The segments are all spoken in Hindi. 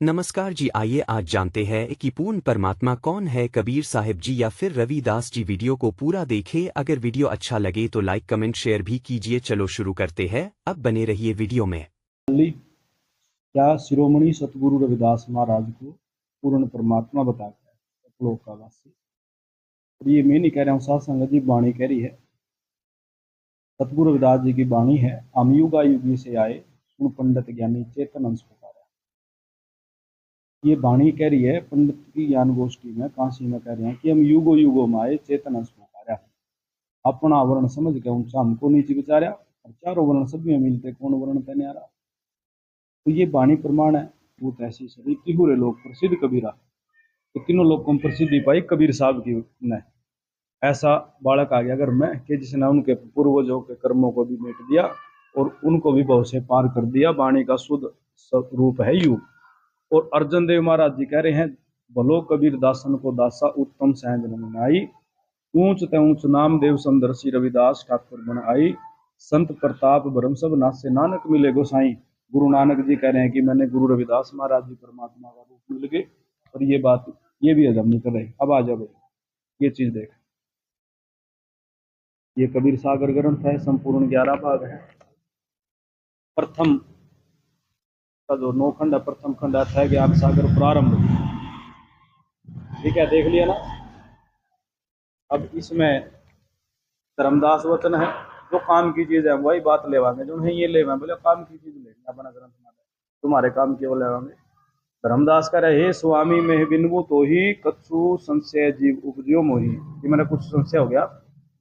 नमस्कार जी, आइए आज जानते हैं कि पूर्ण परमात्मा कौन है, कबीर साहिब जी या फिर रविदास जी। वीडियो को पूरा देखें। अगर वीडियो अच्छा लगे तो लाइक कमेंट शेयर भी कीजिए। चलो शुरू करते हैं, अब बने रहिए वीडियो में। क्या शिरोमणि सतगुरु रविदास महाराज को पूर्ण परमात्मा बताता है सतलोक का वासी। और ये मैं नहीं कह रहा हूँ, साध संगत जी वाणी कह रही है। सतगुरु रविदास जी की वाणी है। हम युगा युगी से आए, सुन पंडित ज्ञानी चेतन अंश पुकारा। ये वाणी कह रही है पंडित की ज्ञान गोष्ठी में, काशी में कह रहे हैं कि हम युगो युगो में आए, चेतन अंश पुकारा। अपना वर्ण समझ के ऊंचा हमको नीचे विचारा, और चारों वर्ण सब में मिलते कौन वर्ण पे न्यारा। तो ये वाणी प्रमाण है। वो ऐसी सभी त्रिहुरे लोग प्रसिद्ध कबीरा, तो तीनों लोग को प्रसिद्धि पाई कबीर साहब की ने। ऐसा बालक आ गया घर में कि जिसने उनके पूर्वजों के कर्मों को भी मेट दिया और उनको भी बहुत से पार कर दिया। वाणी का शुद्ध रूप है यू। और अर्जन देव महाराज जी कह रहे हैं, भलो कबीर दासन को दासा, उत्तम सहज मन आई। ऊंच ते ऊंच नाम देव समदर्शी, रविदास ठाकुर बन आई। संत प्रताप भरम सब नासे, नानक मिले गोसाई। गुरु नानक जी कह रहे हैं कि मैंने गुरु रविदास महाराज जी परमात्मा का रूप मिल गए। और ये बात ये भी हजम नहीं कर रहे। अब आ जाओ, ये चीज देख। ये कबीर सागर ग्रंथ है, संपूर्ण 11 भाग है। प्रथम का जो 9 खंड है, प्रथम खंड है ज्ञान सागर प्रारंभ। ठीक है, देख लिया ना। अब इसमें धर्मदास वचन है, जो काम की चीज है वही बात लेवांगे। जो नहीं ये लेवा बोले काम की चीज लेंगे अपना ग्रंथ में, तुम्हारे काम की वो लेवांगे। धर्मदास का रहे, स्वामी में बिनबू तो ही, कछु संशय जीव उपजियो मोही। ये मैंने कुछ संशय हो गया।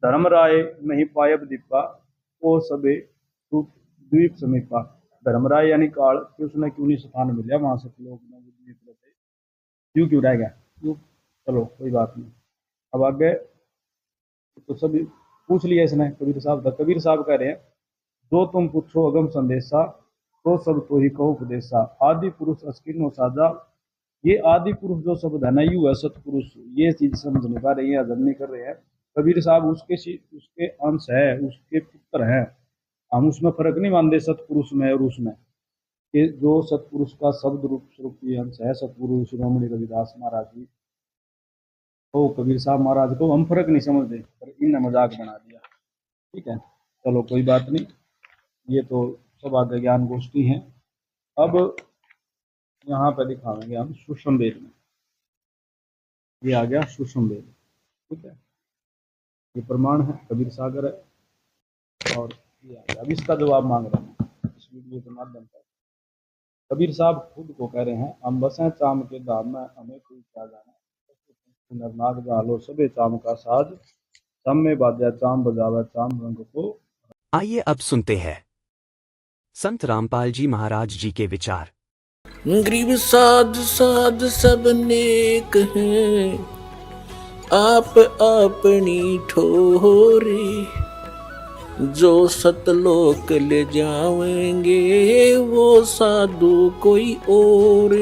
धर्म राय नहीं पायब दीपा, ओ सबे द्वीप समीपा। धर्म राय यानी काल कि उसने क्यों नहीं स्थान मिला वहां से लोग क्यों रह गया क्यों। चलो कोई बात नहीं, अब आगे तो सभी पूछ लिया इसने कबीर साहब का। कबीर साहब कह रहे हैं, जो तुम पूछो अगम संदेशा, तो सब तो ही कहो उपदेशा। आदि पुरुष अस्किनो साजा। ये आदि पुरुष जो शब्द है ना, यू है सतपुरुष। ये चीज समझ नहीं पा रही है, हजम नहीं कर रहे हैं। कबीर साहब उसके अंश है, उसके पुत्र हैं। हम उसमें फर्क नहीं मानते सतपुरुष में और उसमें, कि जो सतपुरुष का शब्द रूप स्वरूप अंश है सतगुरु शिरोमणि रविदास महाराज जी, तो कबीर साहब महाराज को हम फर्क नहीं समझते, पर इनने मजाक बना दिया। ठीक है, चलो कोई बात नहीं। ये तो सब आगे ज्ञान गोष्ठी है। अब यहाँ पे दिखाएंगे हम सुषमवेद में। ये आ गया सुषमवेद। ठीक है, ये प्रमाण है, कबीर सागर है। और ये आ गया, अब इसका जवाब मांग रहे हैं इस वीडियो के माध्यम से। कबीर साहब खुद को कह रहे हैं, हम बसें चाम के धाम में, हमें कोई क्या जाना। नरनाग जालो सबे चाम का साज, सम में बाजा चाम बजावे चाम रंग को। आइए अब सुनते हैं संत रामपाल जी महाराज जी के विचार। गरीब साध साध सब नेक हैं, आप अपनी ठोरी। जो सतलोक ले जाएंगे, वो साधु कोई और।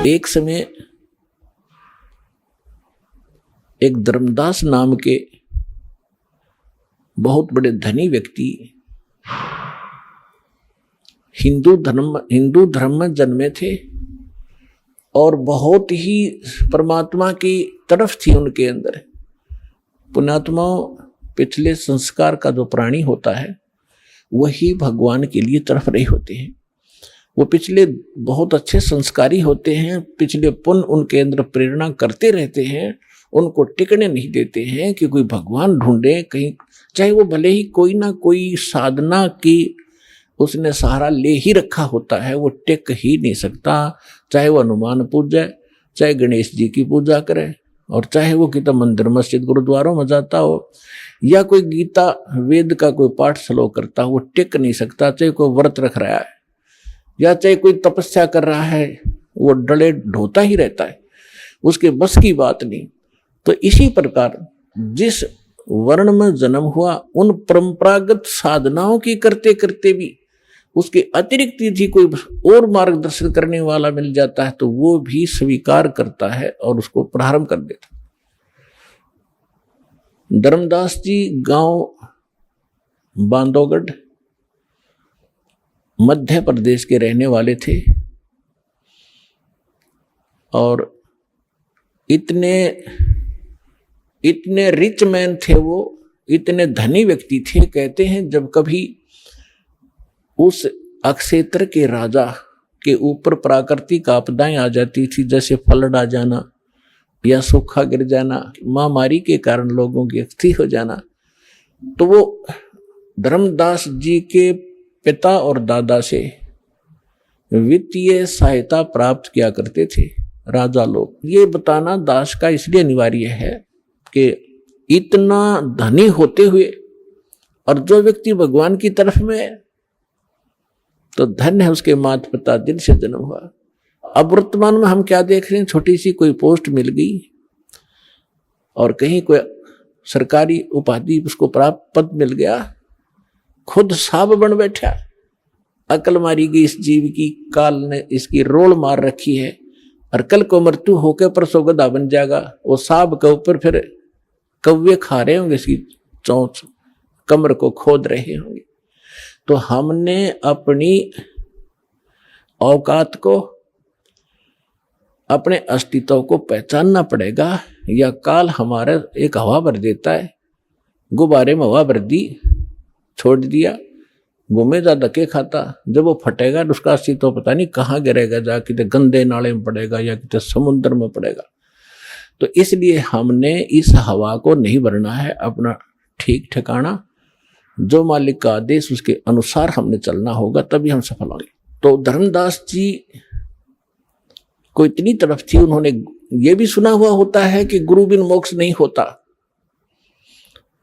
एक समय एक धर्मदास नाम के बहुत बड़े धनी व्यक्ति हिंदू धर्म में जन्मे थे और बहुत ही परमात्मा की तरफ थी उनके अंदर। पुण्यात्माओं, पिछले संस्कार का जो प्राणी होता है वही भगवान के लिए तरफ रहे होते हैं। वो पिछले बहुत अच्छे संस्कारी होते हैं, पिछले पुण्य उनके अंदर प्रेरणा करते रहते हैं, उनको टिकने नहीं देते हैं कि कोई भगवान ढूंढे कहीं। चाहे वो भले ही कोई ना कोई साधना की उसने सहारा ले ही रखा होता है, वो टिक ही नहीं सकता। चाहे वो हनुमान पूजा, चाहे गणेश जी की पूजा करे, और चाहे वो कितना मंदिर मस्जिद गुरुद्वारों में जाता हो, या कोई गीता वेद का कोई पाठ स्लो करता हो, वो टिक नहीं सकता। चाहे कोई व्रत रख रहा है या चाहे कोई तपस्या कर रहा है, वो डले ढोता ही रहता है, उसके बस की बात नहीं। तो इसी प्रकार जिस वर्ण में जन्म हुआ, उन परंपरागत साधनाओं की करते करते भी उसके अतिरिक्त यदि कोई और मार्गदर्शन करने वाला मिल जाता है तो वो भी स्वीकार करता है और उसको प्रारंभ कर देता। धर्मदास जी गांव बांधवगढ़ मध्य प्रदेश के रहने वाले थे और इतने रिच मैन थे वो, इतने धनी व्यक्ति थे। कहते हैं जब कभी उस अक्षेत्र के राजा के ऊपर प्राकृतिक आपदाएं आ जाती थी, जैसे फ्लड आ जाना या सूखा गिर जाना, महामारी के कारण लोगों की अस्थि हो जाना, तो वो धर्मदास जी के पिता और दादा से वित्तीय सहायता प्राप्त किया करते थे राजा लोग। ये बताना दास का इसलिए अनिवार्य है कि इतना धनी होते हुए और जो व्यक्ति भगवान की तरफ में है तो धन्य है उसके माता पिता दिन से जन्म हुआ। अब वर्तमान में हम क्या देख रहे हैं, छोटी सी कोई पोस्ट मिल गई और कहीं कोई सरकारी उपाधि उसको प्राप्त पद मिल गया, खुद साब बन बैठा। अकल मारी गई इस जीव की, काल ने इसकी रोल मार रखी है और कल को मृत्यु होकर परसों गधा बन जाएगा। वो साब के ऊपर फिर कौवे खा रहे होंगे, इसकी चोंच कमर को खोद रहे होंगे। तो हमने अपनी औकात को, अपने अस्तित्व को पहचानना पड़ेगा, या काल हमारा एक हवा भर देता है। गुब्बारे में हवा भर दी, छोड़ दिया, घूमेगा धक्के खाता, जब वो फटेगा तो उसका अस्तित्व पता नहीं कहाँ गिरेगा, जा कितने गंदे नाले में पड़ेगा या कितने समुद्र में पड़ेगा। तो इसलिए हमने इस हवा को नहीं भरना है, अपना ठीक ठिकाना, जो मालिक का आदेश उसके अनुसार हमने चलना होगा, तभी हम सफल होंगे। तो धर्मदास जी को इतनी तरफ थी, उन्होंने ये भी सुना हुआ होता है कि गुरु बिन मोक्ष नहीं होता,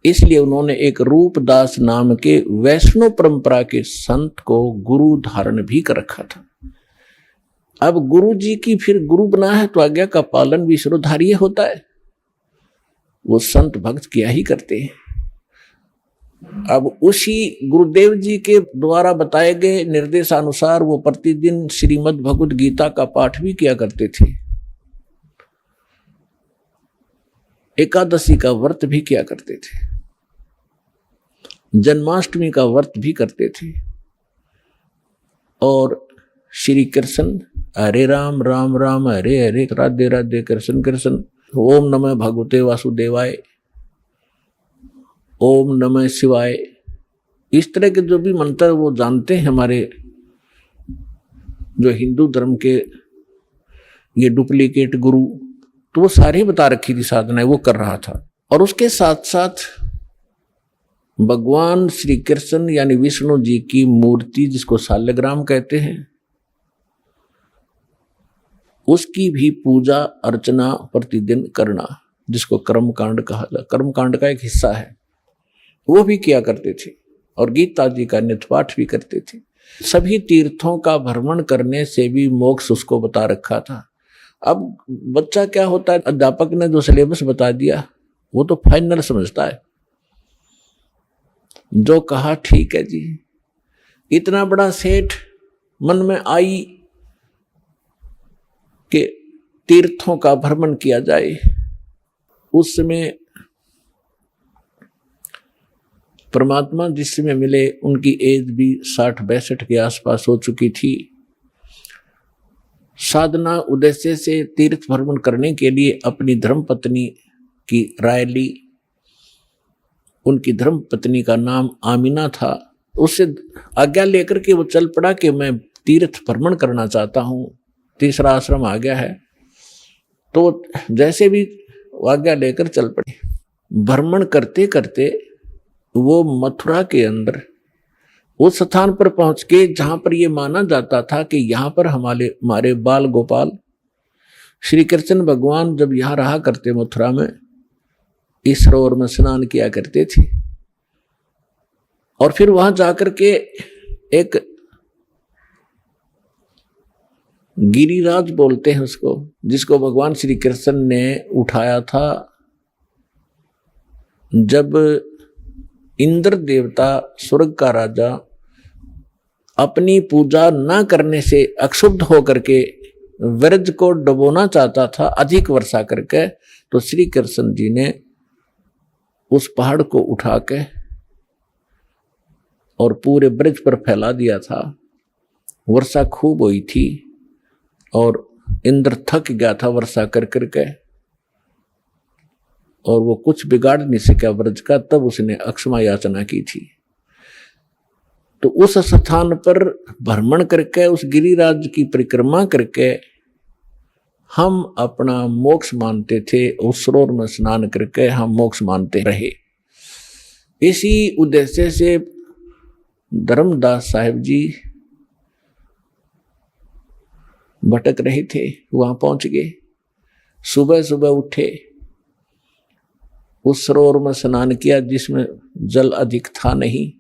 इसलिए उन्होंने एक रूपदास नाम के वैष्णव परंपरा के संत को गुरु धारण भी कर रखा था। अब गुरु जी की फिर गुरु बना है तो आज्ञा का पालन भी शिरोधार्य होता है, वो संत भक्त किया ही करते हैं। अब उसी गुरुदेव जी के द्वारा बताए गए निर्देशानुसार वो प्रतिदिन श्रीमद् भगवद गीता का पाठ भी किया करते थे, एकादशी का व्रत भी किया करते थे, जन्माष्टमी का व्रत भी करते थे, और श्री कृष्ण हरे राम राम राम हरे हरे राधे राधे कृष्ण कृष्ण, ओम नमः भगवते वासुदेवाय, ओम नमः शिवाय, इस तरह के जो भी मंत्र वो जानते हैं हमारे जो हिंदू धर्म के ये डुप्लीकेट गुरु, तो वो सारे बता रखी थी साधनाएं, वो कर रहा था। और उसके साथ साथ भगवान श्री कृष्ण यानी विष्णु जी की मूर्ति, जिसको शालग्राम कहते हैं, उसकी भी पूजा अर्चना प्रतिदिन करना, जिसको कर्मकांड कहा जाता, कर्मकांड का एक हिस्सा है, वो भी किया करते थे। और गीता जी का नित्य पाठ भी करते थे। सभी तीर्थों का भ्रमण करने से भी मोक्ष उसको बता रखा था। अब बच्चा क्या होता है, अध्यापक ने जो सिलेबस बता दिया वो तो फाइनल समझता है, जो कहा ठीक है जी। इतना बड़ा सेठ मन में आई कि तीर्थों का भ्रमण किया जाए। उस समय परमात्मा जिस समय मिले उनकी एज भी 60-62 के आसपास हो चुकी थी। साधना उद्देश्य से तीर्थ भ्रमण करने के लिए अपनी धर्मपत्नी की राय ली। उनकी धर्मपत्नी का नाम आमिना था। उससे आज्ञा लेकर के वो चल पड़ा कि मैं तीर्थ भ्रमण करना चाहता हूँ, तीसरा आश्रम आ गया है। तो जैसे भी आज्ञा लेकर चल पड़े। भ्रमण करते करते वो मथुरा के अंदर उस स्थान पर पहुंच के जहां पर ये माना जाता था कि यहाँ पर हमारे बाल गोपाल श्री कृष्ण भगवान जब यहाँ रहा करते मथुरा में, इस सरोवर में स्नान किया करते थे। और फिर वहां जाकर के एक गिरिराज बोलते हैं उसको, जिसको भगवान श्री कृष्ण ने उठाया था जब इंद्र देवता स्वर्ग का राजा अपनी पूजा न करने से अक्षुब्ध होकर के व्रज को डुबोना चाहता था अधिक वर्षा करके। तो श्री कृष्ण जी ने उस पहाड़ को उठा के और पूरे ब्रज पर फैला दिया था। वर्षा खूब हुई थी और इंद्र थक गया था वर्षा कर करके, और वो कुछ बिगाड़ नहीं सका ब्रज का। तब उसने अक्षमा याचना की थी। तो उस स्थान पर भ्रमण करके, उस गिरिराज की परिक्रमा करके हम अपना मोक्ष मानते थे। उस सरोवर में स्नान करके हम मोक्ष मानते रहे। इसी उद्देश्य से धर्मदास साहिब जी भटक रहे थे, वहां पहुंच गए। सुबह सुबह उठे, उस सरोवर में स्नान किया जिसमें जल अधिक था नहीं,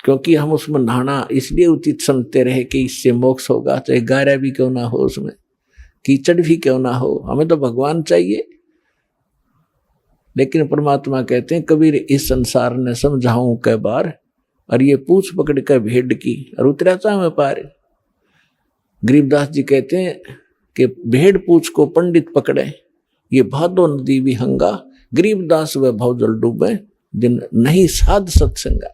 क्योंकि हम उसमें नहाना इसलिए उचित समझते रहे कि इससे मोक्ष होगा, चाहे गारा भी क्यों ना हो, उसमें कीचड़ भी क्यों ना हो, हमें तो भगवान चाहिए। लेकिन परमात्मा कहते हैं, कबीर इस संसार ने समझाऊं कै बार, और ये पूछ पकड़ कर भेड़ की और उतरा चाहे पार। गरीबदास जी कहते हैं कि भेड़ पूछ को पंडित पकड़े, ये भादो नदी विहंगा, गरीबदास व भवजल डूबे, जिन नहीं साध सत्संगा।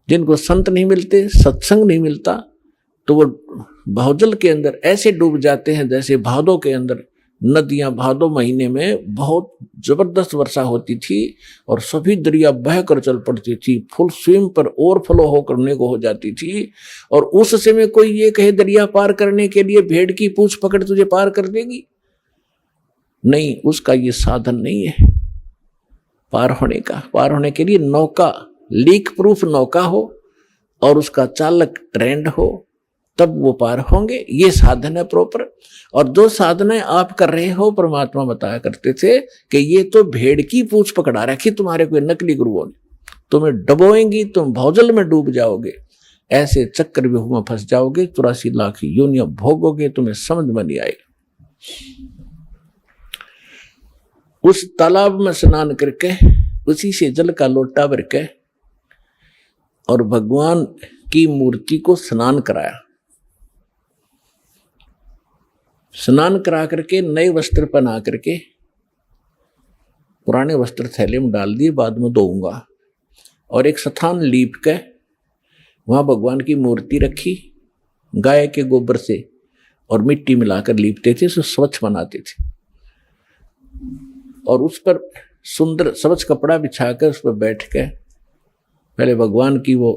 जिनको संत नहीं मिलते, सत्संग नहीं मिलता, तो वो भवजल के अंदर ऐसे डूब जाते हैं जैसे भादों के अंदर नदियां। भादों महीने में बहुत जबरदस्त वर्षा होती थी और सभी दरिया बहकर चल पड़ती थी, फुल स्विम पर ओवरफ्लो होकर को हो जाती थी। और उस समय कोई ये कहे दरिया पार करने के लिए भेड़ की पूंछ पकड़ तुझे पार कर देगी, नहीं, उसका ये साधन नहीं है पार होने का। पार होने के लिए नौका, लीक प्रूफ नौका हो और उसका चालक ट्रेंड हो, तब वो पार होंगे। ये साधन है प्रॉपर। और जो साधनाएं आप कर रहे हो, परमात्मा बताया करते थे कि ये तो भेड़ की पूंछ पकड़ा रखी तुम्हारे कोई नकली गुरुओं ने, तुम्हें डबोएंगी, तुम भौजल में डूब जाओगे, ऐसे चक्रव्यूह में फंस जाओगे, 84 लाख योनियां भोगोगे, तुम्हें समझ में नहीं आएगा। उस तालाब में स्नान करके उसी से जल का लोटा भर के और भगवान की मूर्ति को स्नान कराया। स्नान करा करके नए वस्त्र पहना करके पुराने वस्त्र थैले में डाल दिए, बाद में धोऊंगा। और एक स्थान लीप के वहां भगवान की मूर्ति रखी, गाय के गोबर से और मिट्टी मिलाकर लीपते थे, उसे स्वच्छ बनाते थे। और उस पर सुंदर स्वच्छ कपड़ा बिछाकर उस पर बैठ के पहले भगवान की वो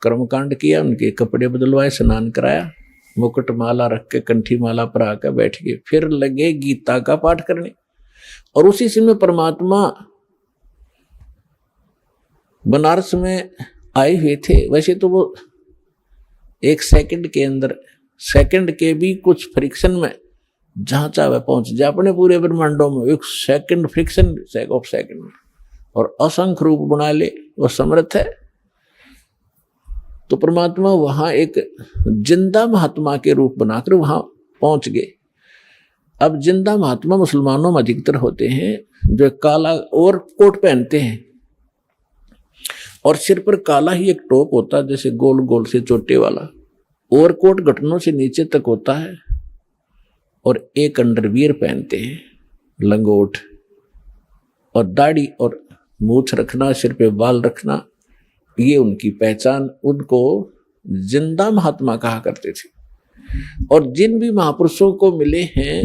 कर्मकांड किया, उनके कपड़े बदलवाए, स्नान कराया, मुकुट माला रख के कंठी माला पर आकर बैठ गए। फिर लगे गीता का पाठ करने। और उसी समय परमात्मा बनारस में आए हुए थे। वैसे तो वो एक सेकंड के अंदर, सेकंड के भी कुछ फ्रिक्शन में जहां चाहे पहुंच जाए अपने पूरे ब्रह्मांडों में, एक सेकंड फ्रिक्शन ऑफ सेकंड, और असंख्य रूप बना ले, वो समर्थ है। तो परमात्मा वहां एक जिंदा महात्मा के रूप बनाकर वहां पहुंच गए। अब जिंदा महात्मा मुसलमानों में अधिकतर होते हैं, जो काला और कोट पहनते हैं और सिर पर काला ही एक टोप होता है, जैसे गोल गोल से चोटे वाला। और कोट घुटनों से नीचे तक होता है और एक अंडरवियर पहनते हैं, लंगोट, और दाढ़ी और मूछ रखना, सिर पे बाल रखना, ये उनकी पहचान। उनको जिंदा महात्मा कहा करते थे। और जिन भी महापुरुषों को मिले हैं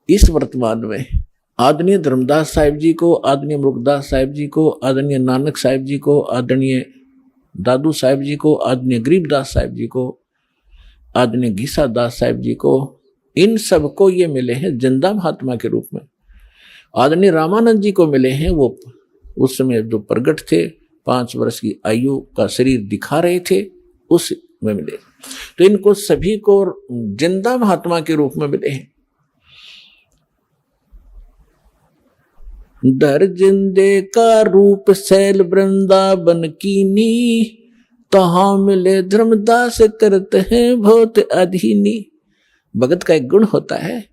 इस वर्तमान में, आदरणीय धर्मदास साहिब जी को, आदरणीय मुरुगदास साहिब जी को, आदरणीय नानक साहिब जी को, आदरणीय दादू साहिब जी को, आदरणीय गरीबदास साहिब जी को, आदरणीय घीसा दास साहिब जी को, इन सबको ये मिले हैं जिंदा महात्मा के रूप में। आदरणीय रामानंद जी को मिले हैं, वो उस समय जो प्रगट थे, 5 वर्ष की आयु का शरीर दिखा रहे थे, उस में मिले। तो इनको सभी को जिंदा महात्मा के रूप में मिले हैं। दर जिंदे का रूप सैल वृंदावन कीनी, तहाँ मिले धर्मदास करते हैं बहुत अधीनी। भगत का एक गुण होता है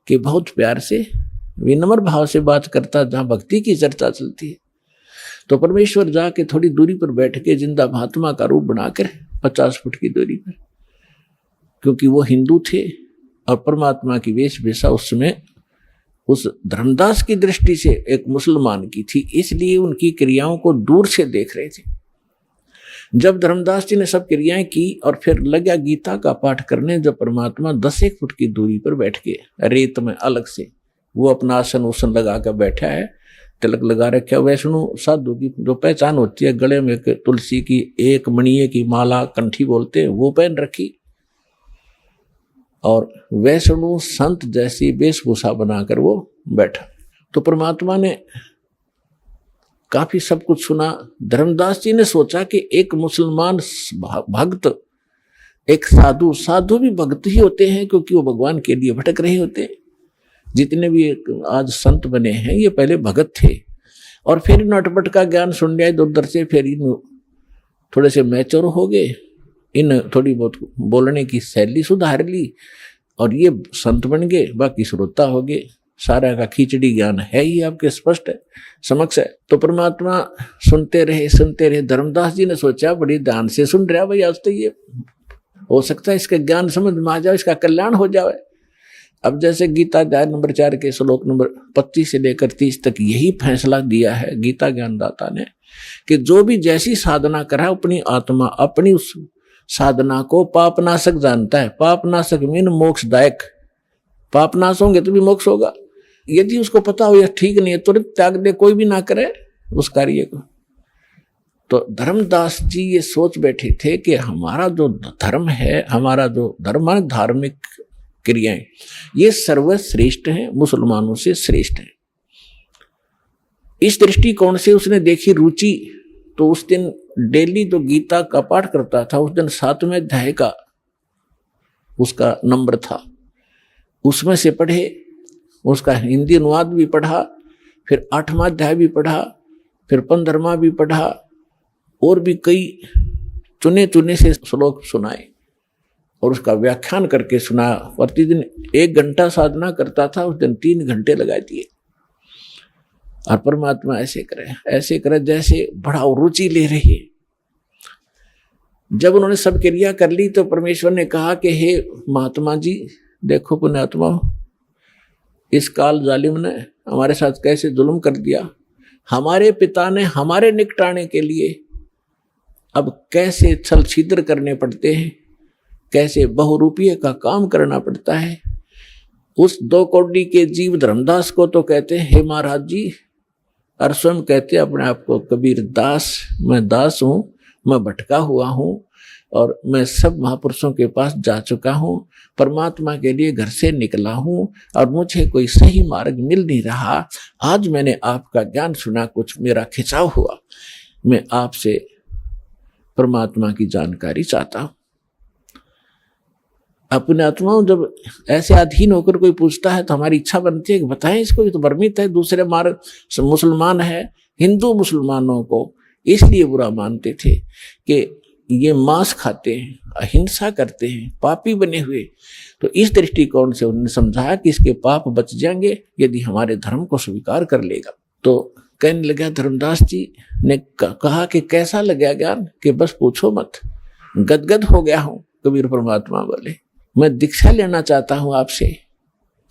कि बहुत प्यार से, विनम्र भाव से बात करता, जहां भक्ति की चर्चा चलती है। तो परमेश्वर जाके थोड़ी दूरी पर बैठ के जिंदा महात्मा का रूप बनाकर 50 फुट की दूरी पर, क्योंकि वो हिंदू थे और परमात्मा की वेशभूषा उस समय उस धर्मदास की दृष्टि से एक मुसलमान की थी, इसलिए उनकी क्रियाओं को दूर से देख रहे थे। जब धर्मदास जी ने सब क्रियाएं की और फिर लगा गीता का पाठ करने, जब परमात्मा 10 फुट की दूरी पर बैठ के रेत में अलग से, वो अपना आसन उसन लगा कर बैठा है, तिलक लगा रखा। वैष्णु साधु की जो पहचान होती है, गले में तुलसी की एक मणिये की माला, कंठी बोलते हैं, वो पहन रखी, और वैष्णु संत जैसी वेशभूषा बनाकर वो बैठा। तो परमात्मा ने काफी सब कुछ सुना। धर्मदास जी ने सोचा कि एक मुसलमान भक्त, एक साधु, साधु भी भक्त ही होते हैं, क्योंकि वो भगवान के लिए भटक रहे होते हैं। जितने भी आज संत बने हैं ये पहले भगत थे, और फिर नटपट का ज्ञान सुन लिया इधर उधर से, फिर इन थोड़े से मैच्योर हो गए, इन थोड़ी बहुत बोलने की शैली सुधार ली, और ये संत बन गए, बाकी श्रोता हो गए। सारा का खिचड़ी ज्ञान है ही आपके स्पष्ट है, समक्ष है। तो परमात्मा सुनते रहे। धर्मदास जी ने सोचा बड़ी ध्यान से सुन रहा भाई, आज तो ये हो सकता है इसका ज्ञान समझ में आ जाए, इसका कल्याण हो जाए। अब जैसे गीता अध्याय नंबर 4 के श्लोक नंबर 25 से लेकर 30 तक यही फैसला दिया है गीता ज्ञानदाता ने, कि जो भी जैसी साधना करा अपनी आत्मा अपनी उस साधना को पापनाशक जानता है। पापनाशक मीन मोक्षदायक। पापनाश होंगे तो भी मोक्ष होगा। यदि उसको पता हो यह ठीक नहीं है, तुरंत त्याग दे, कोई भी ना करे उस कार्य को। तो धर्मदास जी ये सोच बैठे थे कि हमारा जो धर्म है, हमारा जो धर्म है धार्मिक क्रियाएं, ये सर्वश्रेष्ठ हैं, मुसलमानों से श्रेष्ठ है। इस दृष्टिकोण से उसने देखी रुचि। तो उस दिन डेली जो गीता का पाठ करता था, उस दिन 7वें अध्याय का उसका नंबर था, उसमें से पढ़े, उसका हिंदी अनुवाद भी पढ़ा, फिर 8वां अध्याय भी पढ़ा, फिर 15वां भी पढ़ा, और भी कई चुने से श्लोक सुनाए और उसका व्याख्यान करके सुनाया। प्रतिदिन 1 घंटा साधना करता था, उस दिन 3 घंटे लगा दिए। और परमात्मा ऐसे करे जैसे बड़ा रुचि ले रही है। जब उन्होंने सब क्रिया कर ली तो परमेश्वर ने कहा कि हे महात्मा जी, देखो पुण्यात्मा, इस काल जालिम ने हमारे साथ कैसे जुल्म कर दिया। हमारे पिता ने हमारे निकटाने के लिए अब कैसे छल छिद्र करने पड़ते हैं, कैसे बहुरूपीय का काम करना पड़ता है। उस 2 कौड़ी के जीव धर्मदास को तो कहते हैं हे महाराज जी, और स्वयं कहते अपने आप को कबीर दास, मैं दास हूँ, मैं भटका हुआ हूँ, और मैं सब महापुरुषों के पास जा चुका हूँ, परमात्मा के लिए घर से निकला हूँ, और मुझे कोई सही मार्ग मिल नहीं रहा। आज मैंने आपका ज्ञान सुना, कुछ मेरा खिंचाव हुआ, मैं आपसे परमात्मा की जानकारी चाहता हूँ। अपने आत्माओं जब ऐसे अधीन होकर कोई पूछता है तो हमारी इच्छा बनती है कि बताएं इसको, ये तो भ्रमित है, दूसरे मार्ग मुसलमान है। हिंदू मुसलमानों को इसलिए बुरा मानते थे कि ये मांस खाते हैं, अहिंसा करते हैं, पापी बने हुए। तो इस दृष्टिकोण से उन्होंने समझाया कि इसके पाप बच जाएंगे यदि हमारे धर्म को स्वीकार कर लेगा। तो कहने लगा, धर्मदास जी ने कहा कि कैसा लगा ज्ञान, कि बस पूछो मत, गदगद हो गया हूं। कबीर परमात्मा बोले, मैं दीक्षा लेना चाहता हूं आपसे।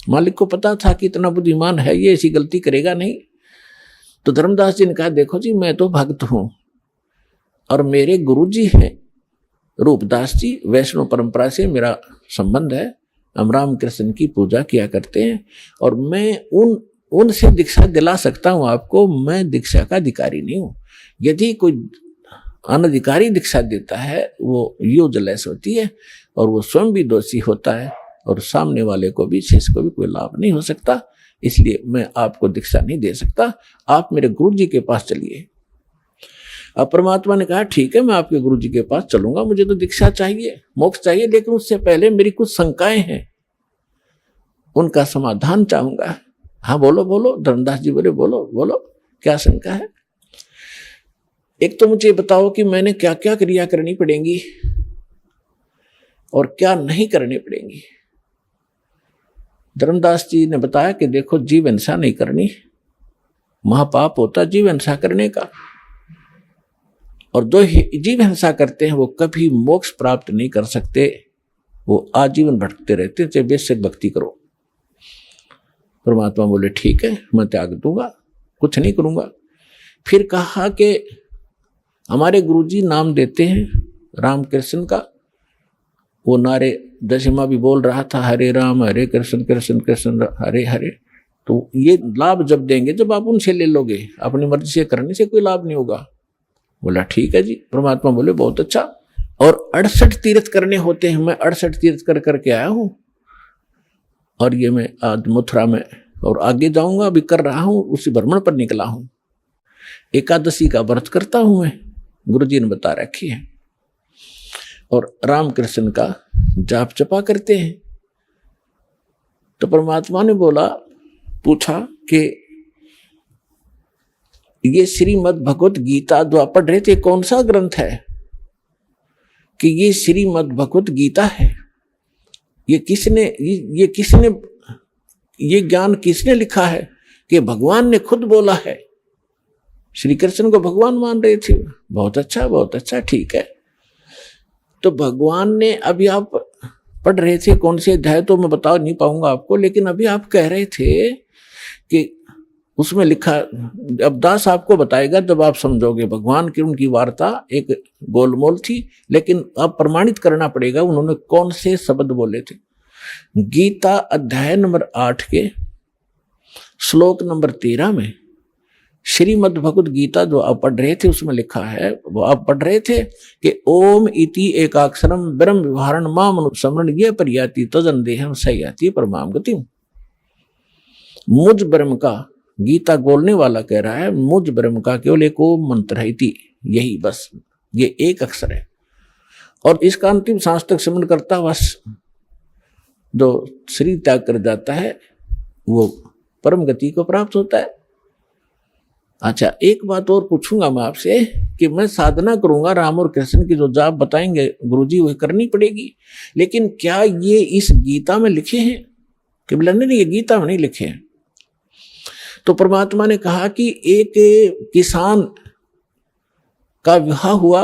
मालिक को पता था कि इतना बुद्धिमान है ये, ऐसी गलती करेगा नहीं। तो धर्मदास जी ने कहा, देखो जी, मैं तो भक्त हूं और मेरे गुरु जी हैं रूपदास जी, वैष्णव परंपरा से मेरा संबंध है, हम राम कृष्ण की पूजा किया करते हैं, और मैं उनसे दीक्षा दिला सकता हूं आपको। मैं दीक्षा का अधिकारी नहीं हूं। यदि कोई अनधिकारी दीक्षा देता है वो यूजलेस होती है, और वो स्वयं भी दोषी होता है, और सामने वाले को भी, शिष्य को भी कोई लाभ नहीं हो सकता। इसलिए मैं आपको दीक्षा नहीं दे सकता, आप मेरे गुरु जी के पास चलिए। अब परमात्मा ने कहा, ठीक है, मैं आपके गुरु जी के पास चलूंगा, मुझे तो दीक्षा चाहिए, मोक्ष चाहिए, लेकिन उससे पहले मेरी कुछ शंकाएं हैं, उनका समाधान चाहूंगा। हाँ बोलो बोलो। धर्मदास जी बोले, बोलो बोलो, क्या शंका है? एक तो मुझे बताओ कि मैंने क्या क्या क्रिया करनी पड़ेंगी और क्या नहीं करनी पड़ेंगी। धर्मदास जी ने बताया कि देखो, जीव हिंसा नहीं करनी, महापाप होता जीव हिंसा करने का, और जो जीव हिंसा करते हैं वो कभी मोक्ष प्राप्त नहीं कर सकते, वो आजीवन भटकते रहते, चाहे बेशक भक्ति करो। परमात्मा बोले, ठीक है, मैं त्याग दूंगा, कुछ नहीं करूंगा। फिर कहा कि हमारे गुरुजी नाम देते हैं रामकृष्ण का, वो नारे दशमा भी बोल रहा था, हरे राम हरे कृष्ण कृष्ण कृष्ण हरे हरे। तो ये लाभ जब देंगे जब आप उनसे ले लोगे, अपनी मर्जी से करने से कोई लाभ नहीं होगा। बोला ठीक है जी। परमात्मा बोले बहुत अच्छा। और 68 तीर्थ करने होते हैं, मैं 68 तीर्थ कर करके आया हूं, और ये मैं आज मथुरा में और आगे जाऊंगा, अभी कर रहा हूं, उसी भ्रमण पर निकला हूं। एकादशी का व्रत करता हूं मैं, गुरुजी ने बता रखी है, और रामकृष्ण का जाप जपा करते हैं। तो परमात्मा ने बोला, पूछा कि ये श्रीमद् भगवत गीता जो आप पढ़ रहे थे कौन सा ग्रंथ है? कि ये श्रीमद् भगवत गीता है। ये किसने ये ज्ञान किसने लिखा है? कि भगवान ने खुद बोला है। श्री कृष्ण को भगवान मान रहे थे। बहुत अच्छा, ठीक है। तो भगवान ने, अभी आप पढ़ रहे थे कौन से अध्याय तो मैं बता नहीं पाऊंगा आपको, लेकिन अभी आप कह रहे थे कि उसमें लिखा, अब दास आपको बताएगा जब आप समझोगे। भगवान की उनकी वार्ता एक गोलमोल थी, लेकिन अब प्रमाणित करना पड़ेगा उन्होंने कौन से शब्द बोले थे। गीता अध्याय नंबर 8 के श्लोक नंबर 13 में श्रीमद् भगवत गीता जो आप पढ़ रहे थे उसमें लिखा है, वो आप पढ़ रहे थे कि ओम इति एकाक्षरम ब्रह्म विहारण माम समरण ये परियाति तजन देहम सयाति परमाम गतिम। मुझ ब्रह्म का, गीता बोलने वाला कह रहा है, मुझ ब्रह्म का केवल एक ओम मंत्र है, यही बस, ये एक अक्षर है, और इसका अंतिम सांस तक स्मरण करता हुआ जो शरीर त्याग कर जाता है वो परम गति को प्राप्त होता है। अच्छा, एक बात और पूछूंगा मैं आपसे कि मैं साधना करूंगा राम और कृष्ण की जो जाप बताएंगे गुरुजी वही करनी पड़ेगी, लेकिन क्या ये इस गीता में लिखे हैं? कि बोला नहीं, ये गीता में नहीं लिखे हैं। तो परमात्मा ने कहा कि एक किसान का विवाह हुआ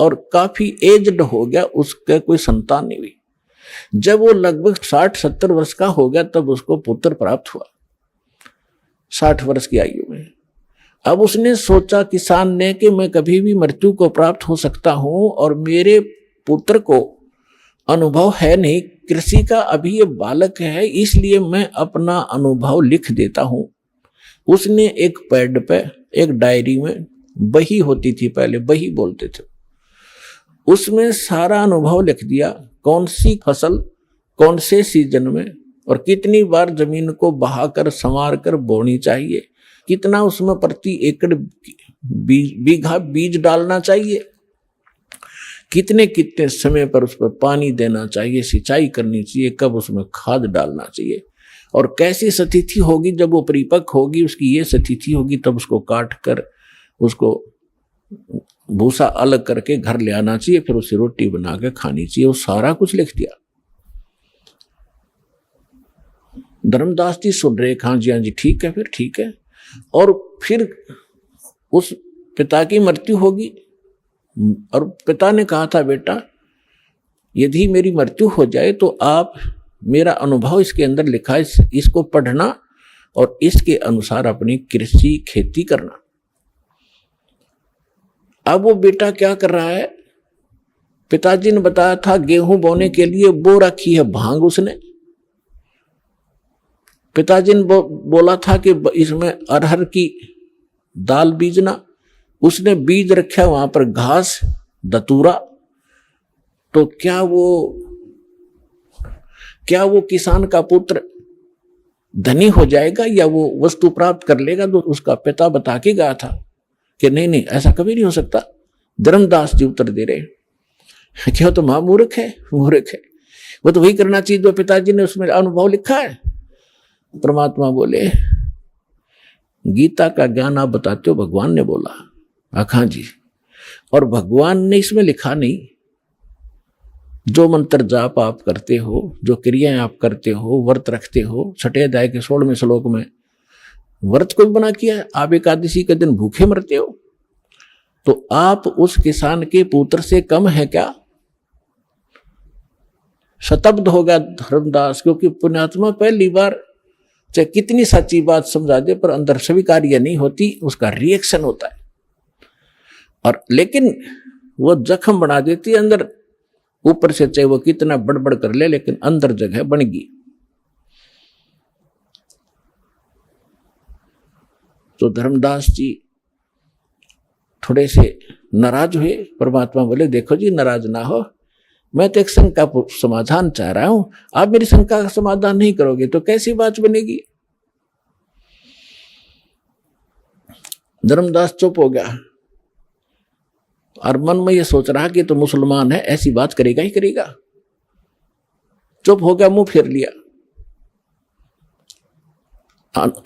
और काफी एज्ड हो गया, उसका कोई संतान नहीं हुई। जब वो लगभग 60-70 वर्ष का हो गया तब उसको पुत्र प्राप्त हुआ, 60 वर्ष की आयु में। अब उसने सोचा किसान ने कि मैं कभी भी मृत्यु को प्राप्त हो सकता हूं और मेरे पुत्र को अनुभव है नहीं कृषि का, अभी ये बालक है, इसलिए मैं अपना अनुभव लिख देता हूं। उसने एक पैड पे, एक डायरी में, बही होती थी पहले, बही बोलते थे, उसमें सारा अनुभव लिख दिया, कौन सी फसल कौन से सीजन में और कितनी बार जमीन को बहाकर संवार कर बोनी चाहिए, कितना उसमें प्रति एकड़ बीघा बीज डालना चाहिए, कितने कितने समय पर उस पर पानी देना चाहिए, सिंचाई करनी चाहिए, कब उसमें खाद डालना चाहिए, और कैसी स्थिति होगी जब वो परिपक्व होगी, उसकी ये स्थिति होगी, तब उसको काट कर उसको भूसा अलग करके घर ले आना चाहिए, फिर उसे रोटी बना के खानी चाहिए। वो सारा कुछ लिख दिया। धर्मदास जी सुन रहे, हाँ जी ठीक है, फिर ठीक है। और फिर उस पिता की मृत्यु होगी और पिता ने कहा था, बेटा यदि मेरी मृत्यु हो जाए तो आप मेरा अनुभव इसके अंदर लिखा है, इसको पढ़ना और इसके अनुसार अपनी कृषि खेती करना। अब वो बेटा क्या कर रहा है, पिताजी ने बताया था गेहूं बोने के लिए बो रखी है भांग उसने। पिताजी ने बोला था कि इसमें अरहर की दाल बीजना, उसने बीज रखा वहां पर घास दतूरा। तो क्या वो किसान का पुत्र धनी हो जाएगा या वो वस्तु प्राप्त कर लेगा? तो उसका पिता बता के गया था कि नहीं ऐसा कभी नहीं हो सकता। धर्मदास जी उत्तर दे रहे, क्या तो मूर्ख है, वो तो वही करना चाहिए जो पिताजी ने उसमें अनुभव लिखा है। परमात्मा बोले, गीता का ज्ञान आप बताते हो, भगवान ने बोला। हाँ जी, और भगवान ने इसमें लिखा नहीं, जो मंत्र जाप आप करते हो, जो क्रियाएं आप करते हो, व्रत रखते हो, 6 अध्याय के 16वें श्लोक में व्रत को भी बना किया है। आप एकादशी के दिन भूखे मरते हो, तो आप उस किसान के पुत्र से कम है क्या? शतब्द हो गया धर्मदास, क्योंकि पुण्यात्मा पहली बार चाहे कितनी सच्ची बात समझा दे पर अंदर स्वीकार्य नहीं होती, उसका रिएक्शन होता है। और लेकिन वो जख्म बना देती है अंदर, ऊपर से चाहे वो कितना बड़बड़ कर ले, लेकिन अंदर जगह बन गई। तो धर्मदास जी थोड़े से नाराज हुए। परमात्मा बोले देखो जी नाराज ना हो, मैं तो एक शंका का समाधान चाह रहा हूं, आप मेरी शंका का समाधान नहीं करोगे तो कैसी बात बनेगी। धर्मदास चुप हो गया और मन में ये सोच रहा कि तो मुसलमान है, ऐसी बात करेगा ही करेगा। चुप हो गया, मुंह फेर लिया।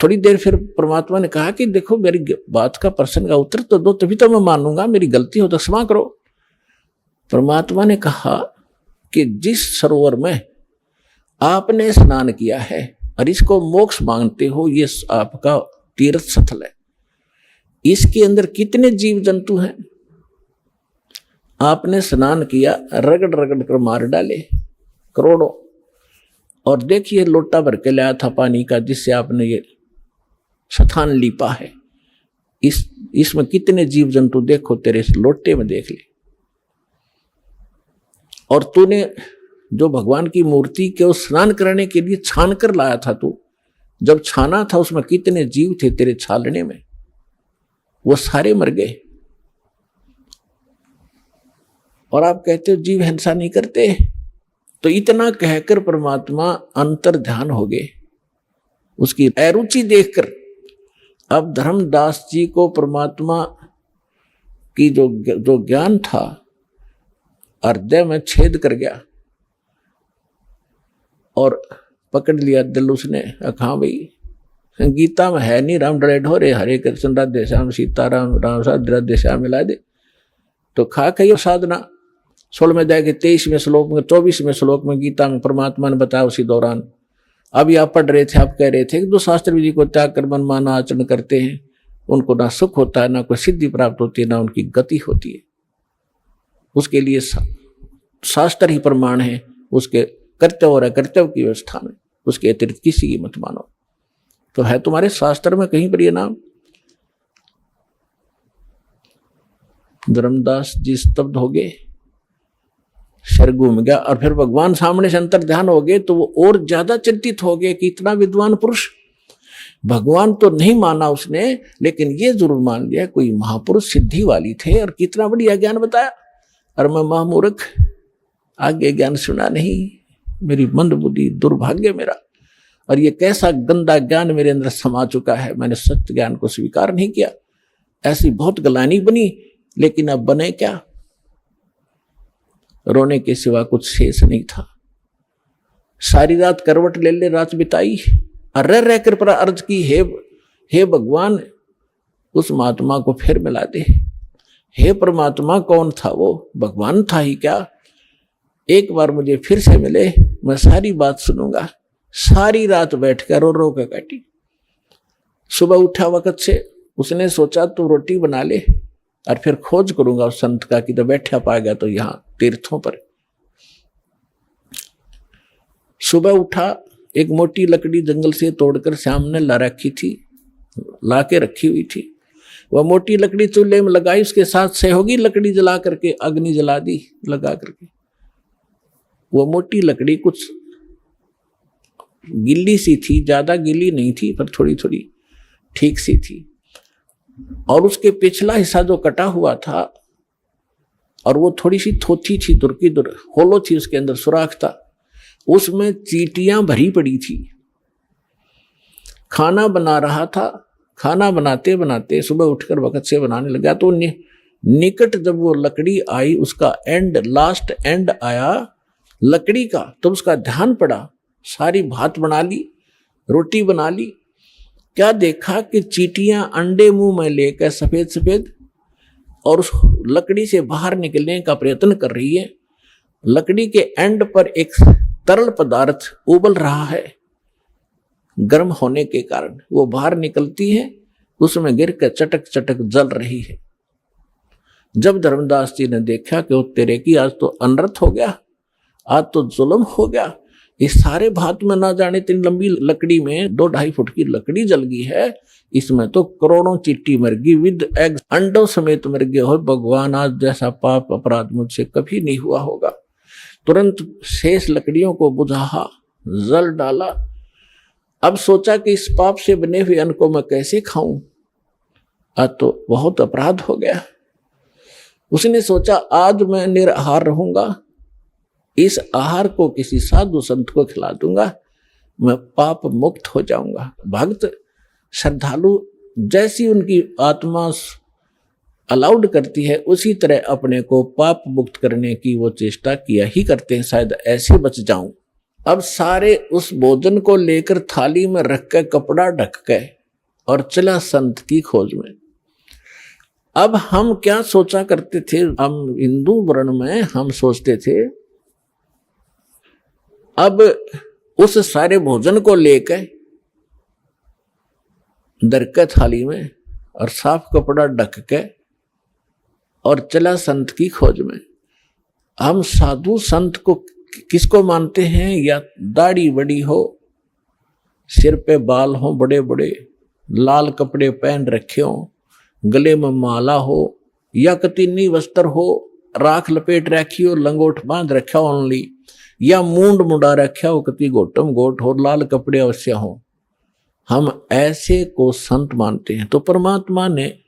थोड़ी देर फिर परमात्मा ने कहा कि देखो मेरी बात का प्रश्न का उत्तर तो दो, तभी तो मैं मानूंगा, मेरी गलती हो तो क्षमा करो। परमात्मा ने कहा कि जिस सरोवर में आपने स्नान किया है और इसको मोक्ष मांगते हो, ये आपका तीर्थ स्थल है, इसके अंदर कितने जीव जंतु हैं? आपने स्नान किया, रगड़ रगड़ कर मार डाले करोड़ों, और देखिए लोटा भर के लाया था पानी का जिससे आपने ये स्थान लीपा है, इसमें कितने जीव जंतु देखो तेरे इस लोटे में देख ले। और तूने जो भगवान की मूर्ति के स्नान करने के लिए छान कर लाया था, तू जब छाना था उसमें कितने जीव थे तेरे छालने में, वो सारे मर गए। और आप कहते हो जीव हिंसा नहीं करते। तो इतना कहकर परमात्मा अंतर ध्यान हो गए उसकी अरुचि देखकर। अब धर्मदास जी को परमात्मा की जो ज्ञान था हृदय में छेद कर गया और पकड़ लिया दिल उसने। हाँ भाई गीता में है नहीं राम डरे ढोरे हरे कृष्ण राधे श्याम सीताराम राम साध राधे श्याम मिला दे, तो खा कही साधना 16वें अध्याय के 23वें श्लोक में 24वें श्लोक में गीता में परमात्मा ने बताया उसी दौरान। अभी आप पढ़ रहे थे, आप कह रहे थे कि जो शास्त्र विधि को त्याग कर मनमाना आचरण करते हैं उनको ना सुख होता है, ना कोई सिद्धि प्राप्त होती है, ना उनकी गति होती है। उसके लिए शास्त्र ही प्रमाण है, उसके कर्तव्य और अकर्तव्य की व्यवस्था में, उसके अतिरिक्त किसी की मत मानो। तो है तुम्हारे शास्त्र में कहीं पर ये नाम? धर्मदास जी स्तब्ध हो गए, सर घूम गया। और फिर भगवान सामने से अंतर ध्यान हो गए तो वो और ज्यादा चिंतित हो गए कि इतना विद्वान पुरुष, भगवान तो नहीं माना उसने, लेकिन ये जरूर मान लिया कोई महापुरुष सिद्धि वाली थे और कितना बढ़िया ज्ञान बताया। और मैं महामूर्ख, आगे ज्ञान सुना नहीं, मेरी मंद बुद्धि, दुर्भाग्य मेरा। और ये कैसा गंदा ज्ञान मेरे अंदर समा चुका है, मैंने सत्य ज्ञान को स्वीकार नहीं किया। ऐसी बहुत गलानी बनी, लेकिन अब बने क्या? रोने के सिवा कुछ शेष नहीं था। सारी रात करवट ले ले रात बिताई और रह कर पर अर्ज की, हे भगवान उस महात्मा को फिर मिला दे। हे परमात्मा कौन था वो? भगवान था ही क्या? एक बार मुझे फिर से मिले, मैं सारी बात सुनूंगा। सारी रात बैठकर रो रो कर काटी। सुबह उठा वक्त से उसने सोचा तो रोटी बना ले और फिर खोज करूंगा उस संत का कि तो बैठा पा गया तो यहां तीर्थों पर। सुबह उठा, एक मोटी लकड़ी जंगल से तोड़कर श्याम ने ला रखी थी, ला के रखी हुई थी। वह मोटी लकड़ी चूल्हे में लगाई, उसके साथ सहयोगी लकड़ी जला करके अग्नि जला दी लगा करके। वो मोटी लकड़ी कुछ गिल्ली सी थी, ज्यादा गिल्ली नहीं थी पर थोड़ी थोड़ी ठीक सी थी। और उसके पिछला हिस्सा जो कटा हुआ था और वो थोड़ी सी थोथी थी, दूर की दूर होलो थी, उसके अंदर सुराख था, उसमें चींटियां भरी पड़ी थी। खाना बना रहा था, खाना बनाते बनाते सुबह उठकर वक्त से बनाने लगा तो निकट जब वो लकड़ी आई, उसका एंड, लास्ट एंड आया लकड़ी का, तब उसका ध्यान पड़ा। सारी भात बना ली, रोटी बना ली, क्या देखा कि चींटियां अंडे मुंह में लेकर सफेद सफेद और उस लकड़ी से बाहर निकलने का प्रयत्न कर रही है। लकड़ी के एंड पर एक तरल पदार्थ उबल रहा है, गर्म होने के कारण वो बाहर निकलती है, उसमें गिर कर चटक चटक जल रही है। जब धर्मदास जी ने देखा कि वो तेरे की आज तो अनर्थ हो गया, आज तो जुल्म हो गया, इस सारे भात में ना जाने इतनी लंबी लकड़ी में 2-2.5 फुट की लकड़ी जल गई है, इसमें तो करोड़ों चींटी मर गई, विद एग अंडों समेत मर गए। और भगवान, आज जैसा पाप अपराध मुझसे कभी नहीं हुआ होगा। तुरंत शेष लकड़ियों को बुझा, जल डाला। अब सोचा कि इस पाप से बने हुए अन्न को मैं कैसे खाऊं, आज तो बहुत अपराध हो गया। उसने सोचा आज मैं निराहार रहूंगा, इस आहार को किसी साधु संत को खिला दूंगा, मैं पाप मुक्त हो जाऊंगा। भक्त श्रद्धालु जैसी उनकी आत्मा अलाउड करती है, उसी तरह अपने को पाप मुक्त करने की वो चेष्टा किया ही करते हैं, शायद ऐसे बच जाऊं। अब सारे उस भोजन को लेकर थाली में रख के कपड़ा ढक के और चला संत की खोज में। अब हम क्या सोचा करते थे, हम हिंदू वर्ण में हम सोचते थे अब उस सारे भोजन को लेकर दरके थाली में और साफ कपड़ा ढक के और चला संत की खोज में। हम साधु संत को किसको मानते हैं, या दाढ़ी बड़ी हो, सिर पे बाल हो बड़े बड़े, लाल कपड़े पहन रखे हो, गले में माला हो, या कतीनी वस्त्र हो, राख लपेट रखी हो, लंगोट बांध रखा हो ओनली, या मूंड मुंडा रखा हो, कति गोटम गोट हो, लाल कपड़े अवश्य हो, हम ऐसे को संत मानते हैं। तो परमात्मा ने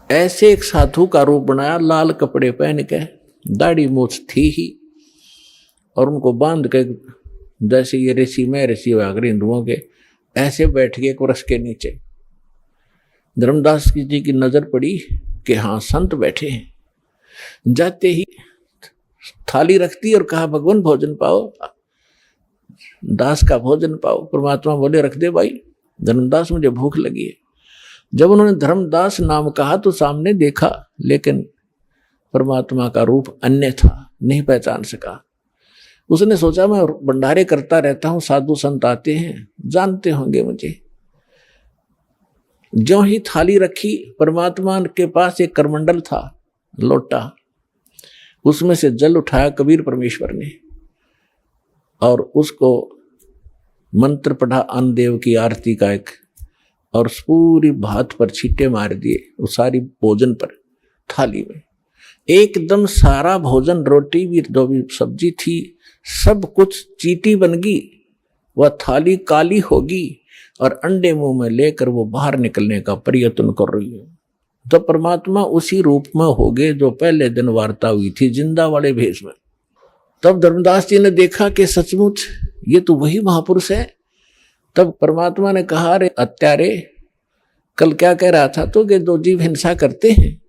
ऐसे एक साधु का रूप बनाया, लाल कपड़े पहन के, दाढ़ी मूछ थी ही, और उनको बांध के जैसे ये ऋषि में ऋषि हिंदुओं के ऐसे बैठ गए एक वृक्ष के नीचे। धर्मदास जी की नजर पड़ी कि हाँ संत बैठे हैं। जाते ही थाली रखती और कहा भगवान भोजन पाओ, दास का भोजन पाओ। परमात्मा बोले रख दे भाई, धर्मदास मुझे भूख लगी है। जब उन्होंने धर्मदास नाम कहा तो सामने देखा, लेकिन परमात्मा का रूप अन्य था, नहीं पहचान सका। उसने सोचा मैं भंडारे करता रहता हूं, साधु संत आते हैं, जानते होंगे मुझे। ज्यों ही थाली रखी, परमात्मा के पास एक करमंडल था, लोटा, उसमें से जल उठाया कबीर परमेश्वर ने और उसको मंत्र पढ़ा अन्नदेव की आरती का एक, और पूरी भात पर छींटे मार दिए, उस सारी भोजन पर थाली में एकदम सारा भोजन, रोटी भी जो भी सब्जी थी सब कुछ चीटी बन गई। वह थाली काली होगी और अंडे मुंह में लेकर वो बाहर निकलने का प्रयत्न कर रही है। तो परमात्मा उसी रूप में हो गए जो पहले दिन वार्ता हुई थी जिंदा वाले भेष में। तब धर्मदास जी ने देखा कि सचमुच ये तो वही महापुरुष है। तब परमात्मा ने कहा, रे अत्यारे, कल क्या कह रहा था तो कि जो जीव हिंसा करते हैं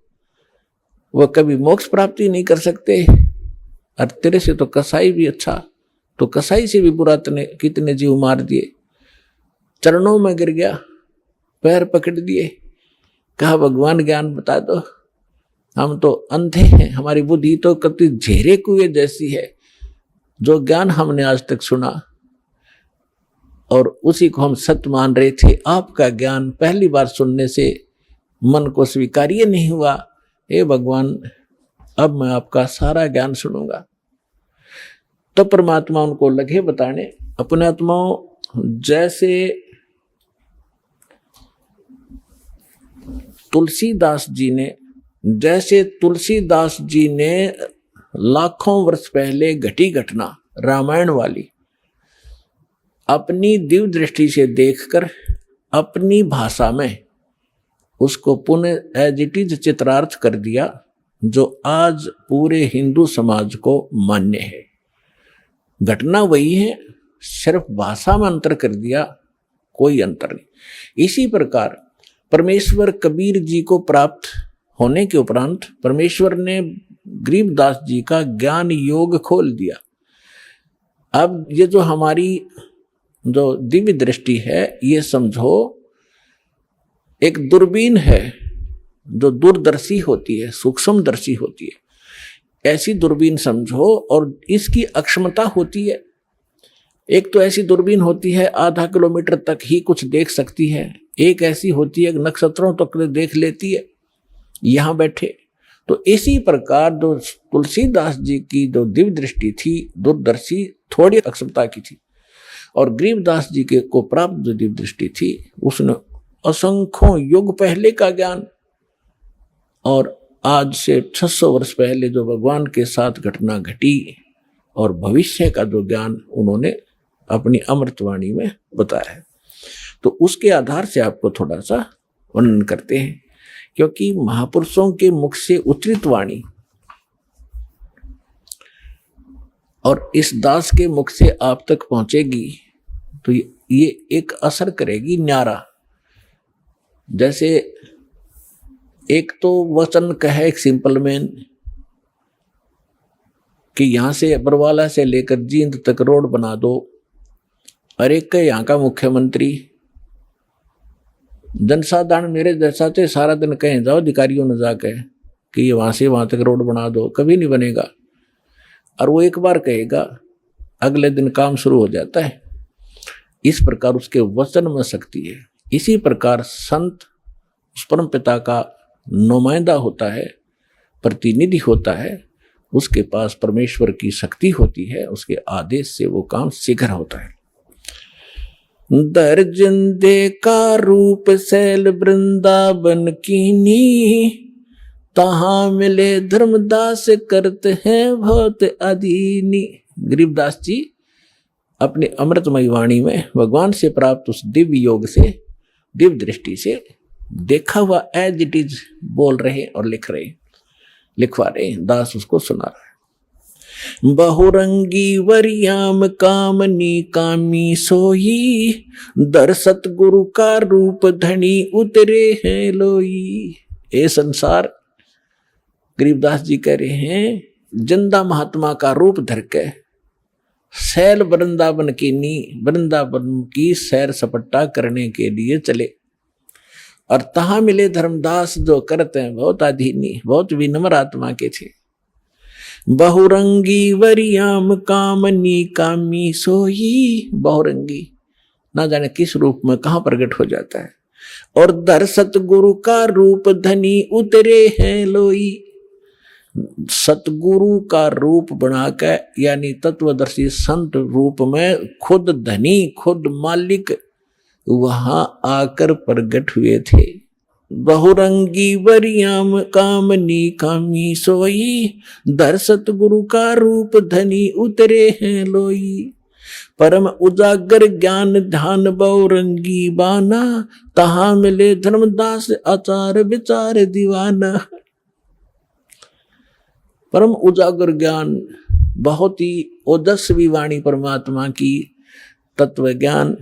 वह कभी मोक्ष प्राप्ति नहीं कर सकते, और तेरे से तो कसाई भी अच्छा, तो कसाई से भी बुरा तने कितने जीव मार दिए। चरणों में गिर गया, पैर पकड़ दिए, कहा भगवान ज्ञान बता दो, हम तो अंधे हैं, हमारी बुद्धि तो कति झेरे कुएं जैसी है। जो ज्ञान हमने आज तक सुना और उसी को हम सत्य मान रहे थे, आपका ज्ञान पहली बार सुनने से मन को स्वीकार्य नहीं हुआ। हे भगवान, अब मैं आपका सारा ज्ञान सुनूंगा। तो परमात्मा उनको लगे बताने अपने आत्माओं, जैसे तुलसीदास जी ने लाखों वर्ष पहले घटी घटना रामायण वाली अपनी दिव्य दृष्टि से देखकर अपनी भाषा में उसको पुनः एज इट इज चित्रार्थ कर दिया, जो आज पूरे हिंदू समाज को मान्य है। घटना वही है, सिर्फ भाषा में अंतर कर दिया, कोई अंतर नहीं। इसी प्रकार परमेश्वर कबीर जी को प्राप्त होने के उपरांत परमेश्वर ने गरीबदास जी का ज्ञान योग खोल दिया। अब ये जो हमारी जो दिव्य दृष्टि है, ये समझो एक दूरबीन है जो दूरदर्शी होती है, सूक्ष्मदर्शी होती है, ऐसी दूरबीन समझो। और इसकी अक्षमता होती है, एक तो ऐसी दूरबीन होती है आधा किलोमीटर तक ही कुछ देख सकती है, एक ऐसी होती है नक्षत्रों तक देख लेती है यहाँ बैठे। तो इसी प्रकार जो तुलसीदास जी की जो दिव्य दृष्टि थी, दूरदर्शी, थोड़ी अक्षमता की थी, और गरीबदास जी के को प्राप्त जो दिव्य दृष्टि थी, उसने असंख्यों युग पहले का ज्ञान और आज से 600 वर्ष पहले जो भगवान के साथ घटना घटी और भविष्य का जो ज्ञान उन्होंने अपनी अमृतवाणी में बताया है। तो उसके आधार से आपको थोड़ा सा वर्णन करते हैं, क्योंकि महापुरुषों के मुख से उच्चरित वाणी और इस दास के मुख से आप तक पहुंचेगी तो ये एक असर करेगी न्यारा। जैसे एक तो वचन कहे एक सिंपल मैन कि यहां से बरवाला से लेकर जींद तक रोड बना दो, और एक के यहाँ का मुख्यमंत्री, जनसाधारण मेरे जैसा थे सारा दिन कहें जाओ अधिकारियों ने जाके कि ये वहां से वहां तक रोड बना दो, कभी नहीं बनेगा। और वो एक बार कहेगा, अगले दिन काम शुरू हो जाता है। इस प्रकार उसके वचन में शक्ति है। इसी प्रकार संत उस परम पिता का नुमाइंदा होता है, प्रतिनिधि होता है, उसके पास परमेश्वर की शक्ति होती है, उसके आदेश से वो काम शीघ्र होता है। दर्जन का रूप शैल वृंदावन कीनी, तहां मिले धर्मदास करते हैं बहुत अधीनी। गरीबदास जी अपने अमृतमयी वाणी में भगवान से प्राप्त उस दिव्य योग से, दिव्य दृष्टि से देखा हुआ एज इट इज बोल रहे और लिखवा रहे। दास उसको सुना रहा है। बहुरंगी वरियाम कामनी कामी सोई, दर सतगुरु का रूप धनी उतरे हैं लोई। ए संसार, गरीबदास जी कह रहे हैं, जिंदा महात्मा का रूप धर के सैल वृंदावन की सैर सपट्टा करने के लिए चले, और तहां मिले धर्मदास जो करते हैं बहुत अधीनी, बहुत विनम्र आत्मा के थे। बहुरंगी वरियाम कामनी कामी सोई, बहुरंगी ना जाने किस रूप में कहां प्रकट हो जाता है। और दर सतगुरु का रूप धनी उतरे हैं लोई, सतगुरु का रूप बनाकर यानी तत्वदर्शी संत रूप में खुद धनी, खुद मालिक वहां आकर प्रकट हुए थे। बहुरंगी वरियाम कामनी कामी सोई, दर सतगुरु का रूप धनी उतरे हैं लोई। परम उजागर ज्ञान ध्यान बहुरंगी बाना, तहां मिले धर्मदास आचार विचार दीवाना। परम उजागर ज्ञान, बहुत ही ओजस्वी वाणी परमात्मा की, तत्व ज्ञान,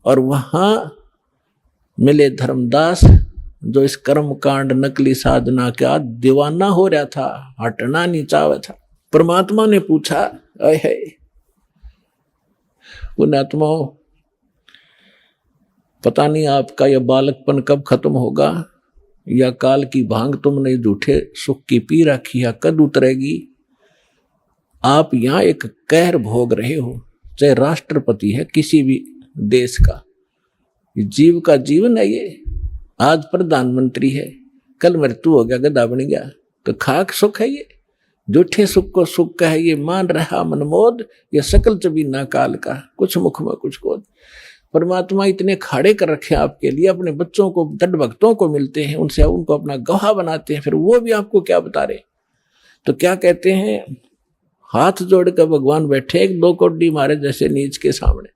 और वहां मिले धर्मदास जो इस कर्म कांड नकली साधना का दीवाना हो रहा था, हटना नहीं चाहा था। परमात्मा ने पूछा, अहे पुण्यात्मा, पता नहीं आपका यह बालकपन कब खत्म होगा, या काल की भांग तुमने झूठे सुख की पी रखी है कद उतरेगी। आप यहां एक कहर भोग रहे हो, चाहे राष्ट्रपति है किसी भी देश का, जीव का जीवन है ये। आज प्रधानमंत्री है, कल मृत्यु हो गया, गधा बन गया, तो खाक सुख है ये। झूठे सुख को सुख का है ये मान रहा मनमोद, ये सकल चबीना काल का, कुछ मुख में कुछ कोद। परमात्मा इतने खाड़े कर रखे आपके लिए, अपने बच्चों को, दृढ़ भक्तों को मिलते हैं, उनसे उनको अपना गवाह बनाते हैं, फिर वो भी आपको क्या बता रहे। तो क्या कहते हैं, हाथ जोड़ कर भगवान बैठे एक दो कोडी मारे जैसे नीच के सामने।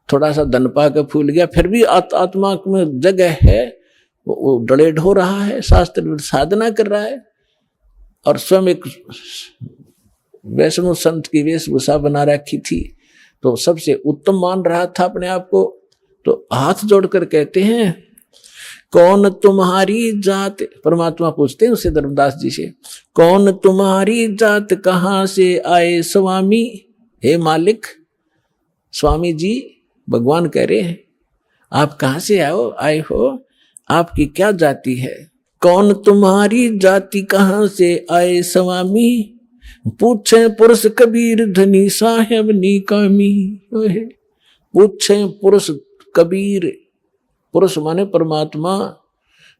थोड़ा सा धन पा के फूल गया, फिर भी आत्मा में जगह है, वो डले ढो रहा है, शास्त्र साधना कर रहा है, और स्वयं एक वैष्णव संत की वेशभूषा बना रखी थी, तो सबसे उत्तम मान रहा था अपने आप को। तो हाथ जोड़कर कहते हैं, कौन तुम्हारी जात, परमात्मा पूछते हैं उससे धर्मदास जी से, कौन तुम्हारी जात कहां से आए स्वामी। हे मालिक, स्वामी जी, भगवान कह रहे हैं आप कहां से आए हो, आपकी क्या जाति है। कौन तुम्हारी जाति कहां से आए स्वामी, पूछे पुरुष कबीर धनी साहेब निकामी। पूछे पुरुष कबीर, पुरुष माने परमात्मा,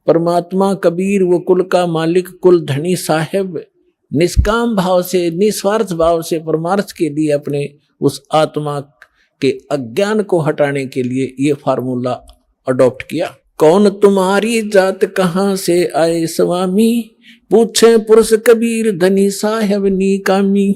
परमात्मा कबीर वो कुल का मालिक, कुल धनी साहेब निष्काम भाव से, निस्वार्थ भाव से परमार्थ के लिए अपने उस आत्मा के अज्ञान को हटाने के लिए ये फार्मूला अडॉप्ट किया। कौन तुम्हारी जात कहाँ से आए स्वामी, पूछे पुरुष कबीर धनी साहेब निकामी।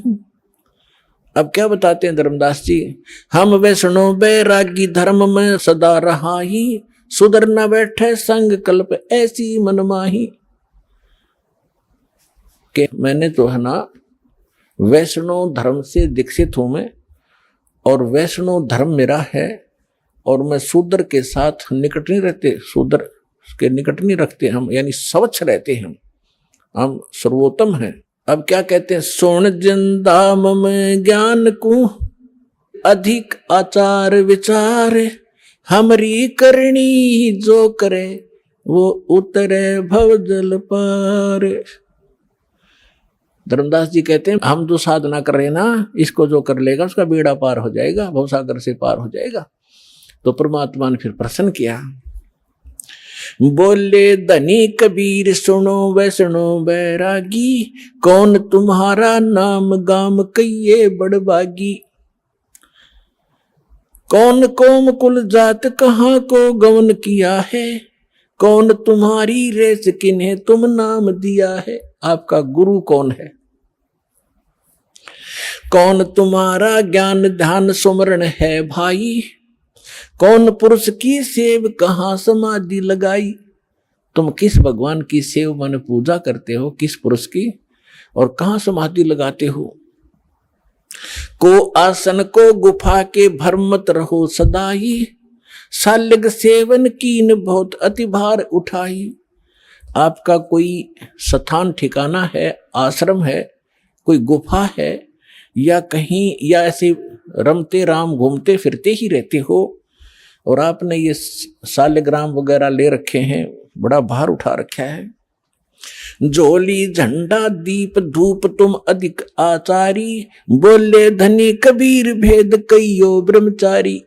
अब क्या बताते हैं धर्मदास जी, हम वैष्णो बैरागी धर्म में सदा रहा ही, सुधर न बैठे संग कल्प ऐसी मनमाही। कि मैंने तो है ना वैष्णव धर्म से दीक्षित हूं मैं, और वैष्णव धर्म मेरा है, और मैं शूद्र के साथ निकट नहीं रहते, शूद्र के निकट नहीं रखते हम, यानी स्वच्छ रहते हैं हम सर्वोत्तम हैं। अब क्या कहते हैं, सोन जिंदाम में ज्ञान को अधिक आचार विचार, हमरी करनी जो करे वो उतरे भवजल पार। धर्मदास जी कहते हैं हम जो साधना कर रहे हैं ना, इसको जो कर लेगा उसका बेड़ा पार हो जाएगा, भवसागर से पार हो जाएगा। तो परमात्मा ने फिर प्रसन्न किया। बोले धनी कबीर सुनो वैष्णो बैरागी, कौन तुम्हारा नाम गाम कहिए बड़बागी। कौन कोम कुल जात कहाँ को गवन किया है, कौन तुम्हारी रेस किन्हें तुम नाम दिया है। आपका गुरु कौन है, कौन तुम्हारा ज्ञान ध्यान सुमरण है भाई, कौन पुरुष की सेव कहाँ समाधि लगाई। तुम किस भगवान की सेव माने पूजा करते हो, किस पुरुष की, और कहाँ समाधि लगाते हो। को आसन को गुफा के भ्रम मत रहो सदाई, सालिग सेवन कीन बहुत अति भार उठाई। आपका कोई स्थान ठिकाना है, आश्रम है, कोई गुफा है, या कहीं, या ऐसे रमते राम घूमते फिरते ही रहते हो, और आपने ये सालिग्राम वगैरह ले रखे हैं, बड़ा भार उठा रखा है। जोली झंडा दीप धूप तुम अधिक आचारी, बोले धनी कबीर भेद कईयो ब्रह्मचारी।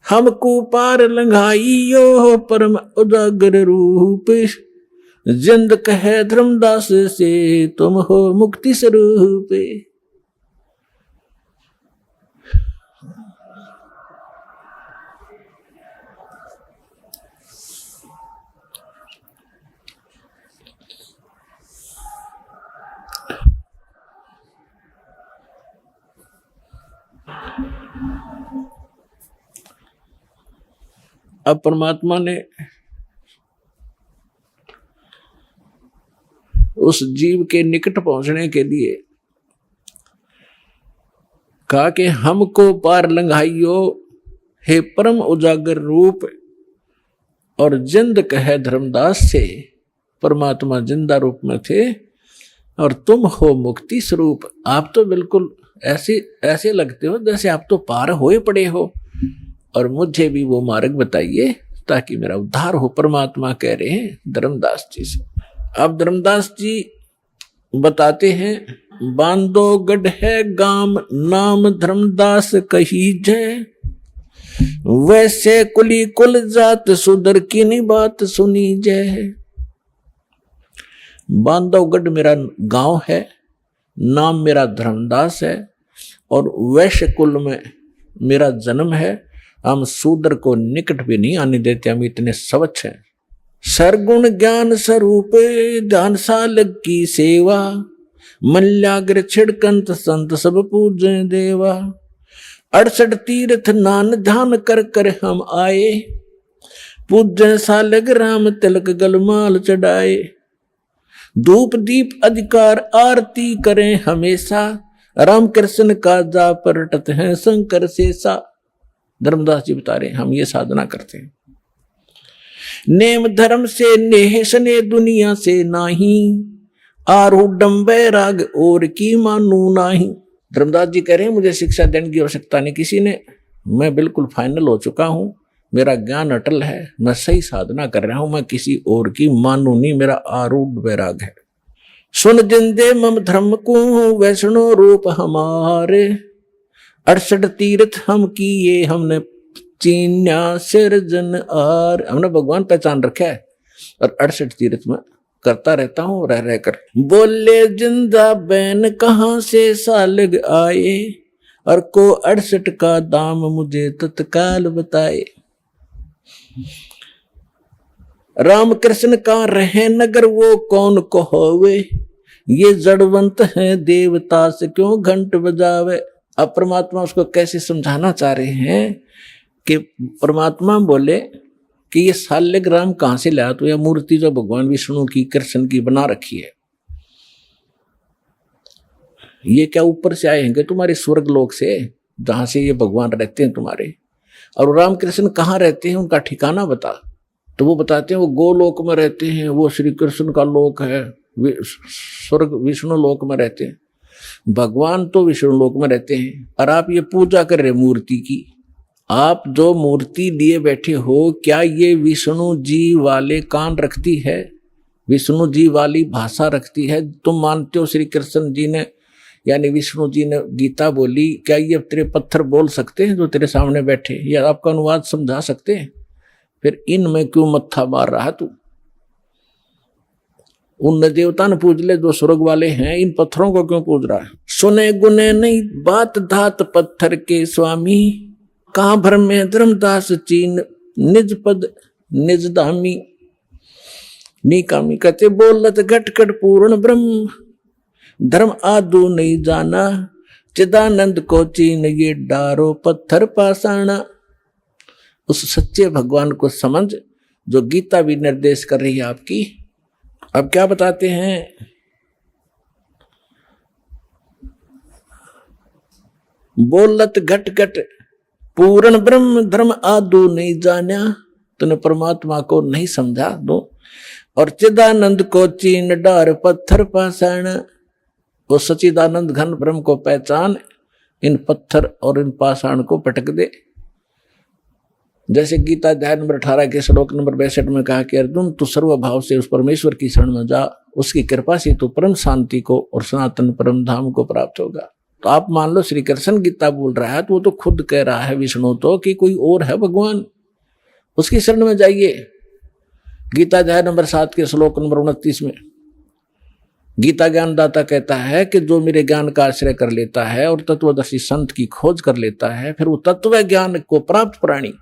हमको पार लंघाइयो परम उजागर रूप, जिंद कहे धर्मदास से तुम हो मुक्ति स्वरूप। अब परमात्मा ने उस जीव के निकट पहुंचने के लिए कहा कि हमको पार लंघाइयो हे परम उजागर रूप, और जिंद कहे धर्मदास से। परमात्मा जिंदा रूप में थे और तुम हो मुक्ति स्वरूप। आप तो बिल्कुल ऐसे लगते हो जैसे आप तो पार होए पड़े हो, और मुझे भी वो मार्ग बताइए ताकि मेरा उद्धार हो। परमात्मा कह रहे हैं धर्मदास जी से। अब धर्मदास जी बताते हैं, बांधो गढ़ है गाम नाम धर्मदास कही जय, वैसे कुली कुल जात सुधर की नहीं बात सुनी जय। बांधवगढ़ मेरा गांव है, नाम मेरा धर्मदास है, और वैश्य कुल में मेरा जन्म है। हम शूद्र को निकट भी नहीं आने देते, हम इतने स्वच्छ हैं। सरगुण ज्ञान स्वरूप ध्यान सालग की सेवा, मल्याग्र छिड़कंत संत सब पूजे देवा। 68 तीर्थ नान ध्यान कर कर हम आए, पूजन सालग राम तिलक गलमाल चढ़ाए। धूप दीप अधिकार आरती करें हमेशा, राम कृष्ण का जा परटत है शंकर शेषा। धर्मदास जी बता रहे हैं हम ये साधना करते हैं। नेम धर्म से नेह सने दुनिया से नाही, आरूढ़ वैराग और की मानू नाही। धर्मदास जी कह रहे हैं मुझे शिक्षा देने की आवश्यकता नहीं किसी ने, मैं बिल्कुल फाइनल हो चुका हूं, मेरा ज्ञान अटल है, मैं सही साधना कर रहा हूं, मैं किसी और की मानू नहीं, मेरा आरूढ़ वैराग है। सुन जिंदे मम धर्म को वैष्णो रूप हमारे, 68 तीर्थ हम किए हमने चीन्या सिरजन आर, हमने भगवान पहचान रखा है और 68 तीर्थ में करता रहता हूं रह रहकर। बोले जिंदा बैन कहां से सालग आए, और को 68 का दाम मुझे तत्काल बताए। राम कृष्ण का रहे नगर वो कौन को होवे, ये जड़वंत है देवता से क्यों घंट बजावे। अब परमात्मा उसको कैसे समझाना चाह रहे हैं कि परमात्मा बोले कि ये शालिग्राम कहां से लाया, तो यह मूर्ति जो भगवान विष्णु की कृष्ण की बना रखी है, ये क्या ऊपर से आए हैं तुम्हारे स्वर्ग लोक से, जहां से ये भगवान रहते हैं तुम्हारे। और रामकृष्ण कहाँ रहते हैं, उनका ठिकाना बता। तो वो बताते हैं वो गोलोक में रहते हैं, वो श्री कृष्ण का लोक है, स्वर्ग विष्णु लोक में रहते हैं। भगवान तो विष्णु लोक में रहते हैं, और आप ये पूजा कर रहे मूर्ति की। आप जो मूर्ति लिए बैठे हो, क्या ये विष्णु जी वाले कान रखती है, विष्णु जी वाली भाषा रखती है? तुम मानते हो श्री कृष्ण जी ने यानी विष्णु जी ने गीता बोली, क्या ये तेरे पत्थर बोल सकते हैं जो तेरे सामने बैठे, या आपका अनुवाद समझा सकते हैं? फिर इनमें क्यों मत्था मार रहा तू? उन देवता ने पूज ले जो स्वर्ग वाले हैं, इन पत्थरों को क्यों पूज रहा है? सुने गुने नहीं बात धात पत्थर के स्वामी, कहां भर में धर्मदास चीन निज पद निज धामी। निकामी कहते बोलत घटकट पूर्ण ब्रह्म, धर्म आदू नहीं जाना, चिदानंद को चीन ये डारो पत्थर पाषाणा। उस सच्चे भगवान को समझ जो गीता भी निर्देश कर रही है आपकी। अब क्या बताते हैं? बोलत घट घट पूर्ण ब्रह्म, धर्म आदू नहीं जाना, तूने परमात्मा को नहीं समझा दो। और चिदानंद को चीन डार पत्थर पाषाण, वो सचिदानंद घन ब्रह्म को पहचान, इन पत्थर और इन पाषाण को पटक दे। जैसे गीता अध्याय नंबर 18 के श्लोक नंबर 62 में कहा कि अर्जुन तू सर्वभाव से उस परमेश्वर की शरण में जा, उसकी कृपा से तू परम शांति को और सनातन परम धाम को प्राप्त होगा। तो आप मान लो श्री कृष्ण गीता बोल रहा है, तो वो तो खुद कह रहा है विष्णु तो कि कोई और है भगवान, उसकी शरण में जाइए। गीता अध्याय नंबर 7 के श्लोक नंबर 29 में गीता ज्ञानदाता कहता है कि जो मेरे ज्ञान का आश्रय कर लेता है और तत्वदर्शी संत की खोज कर लेता है, फिर वो तत्व ज्ञान को प्राप्त प्राणी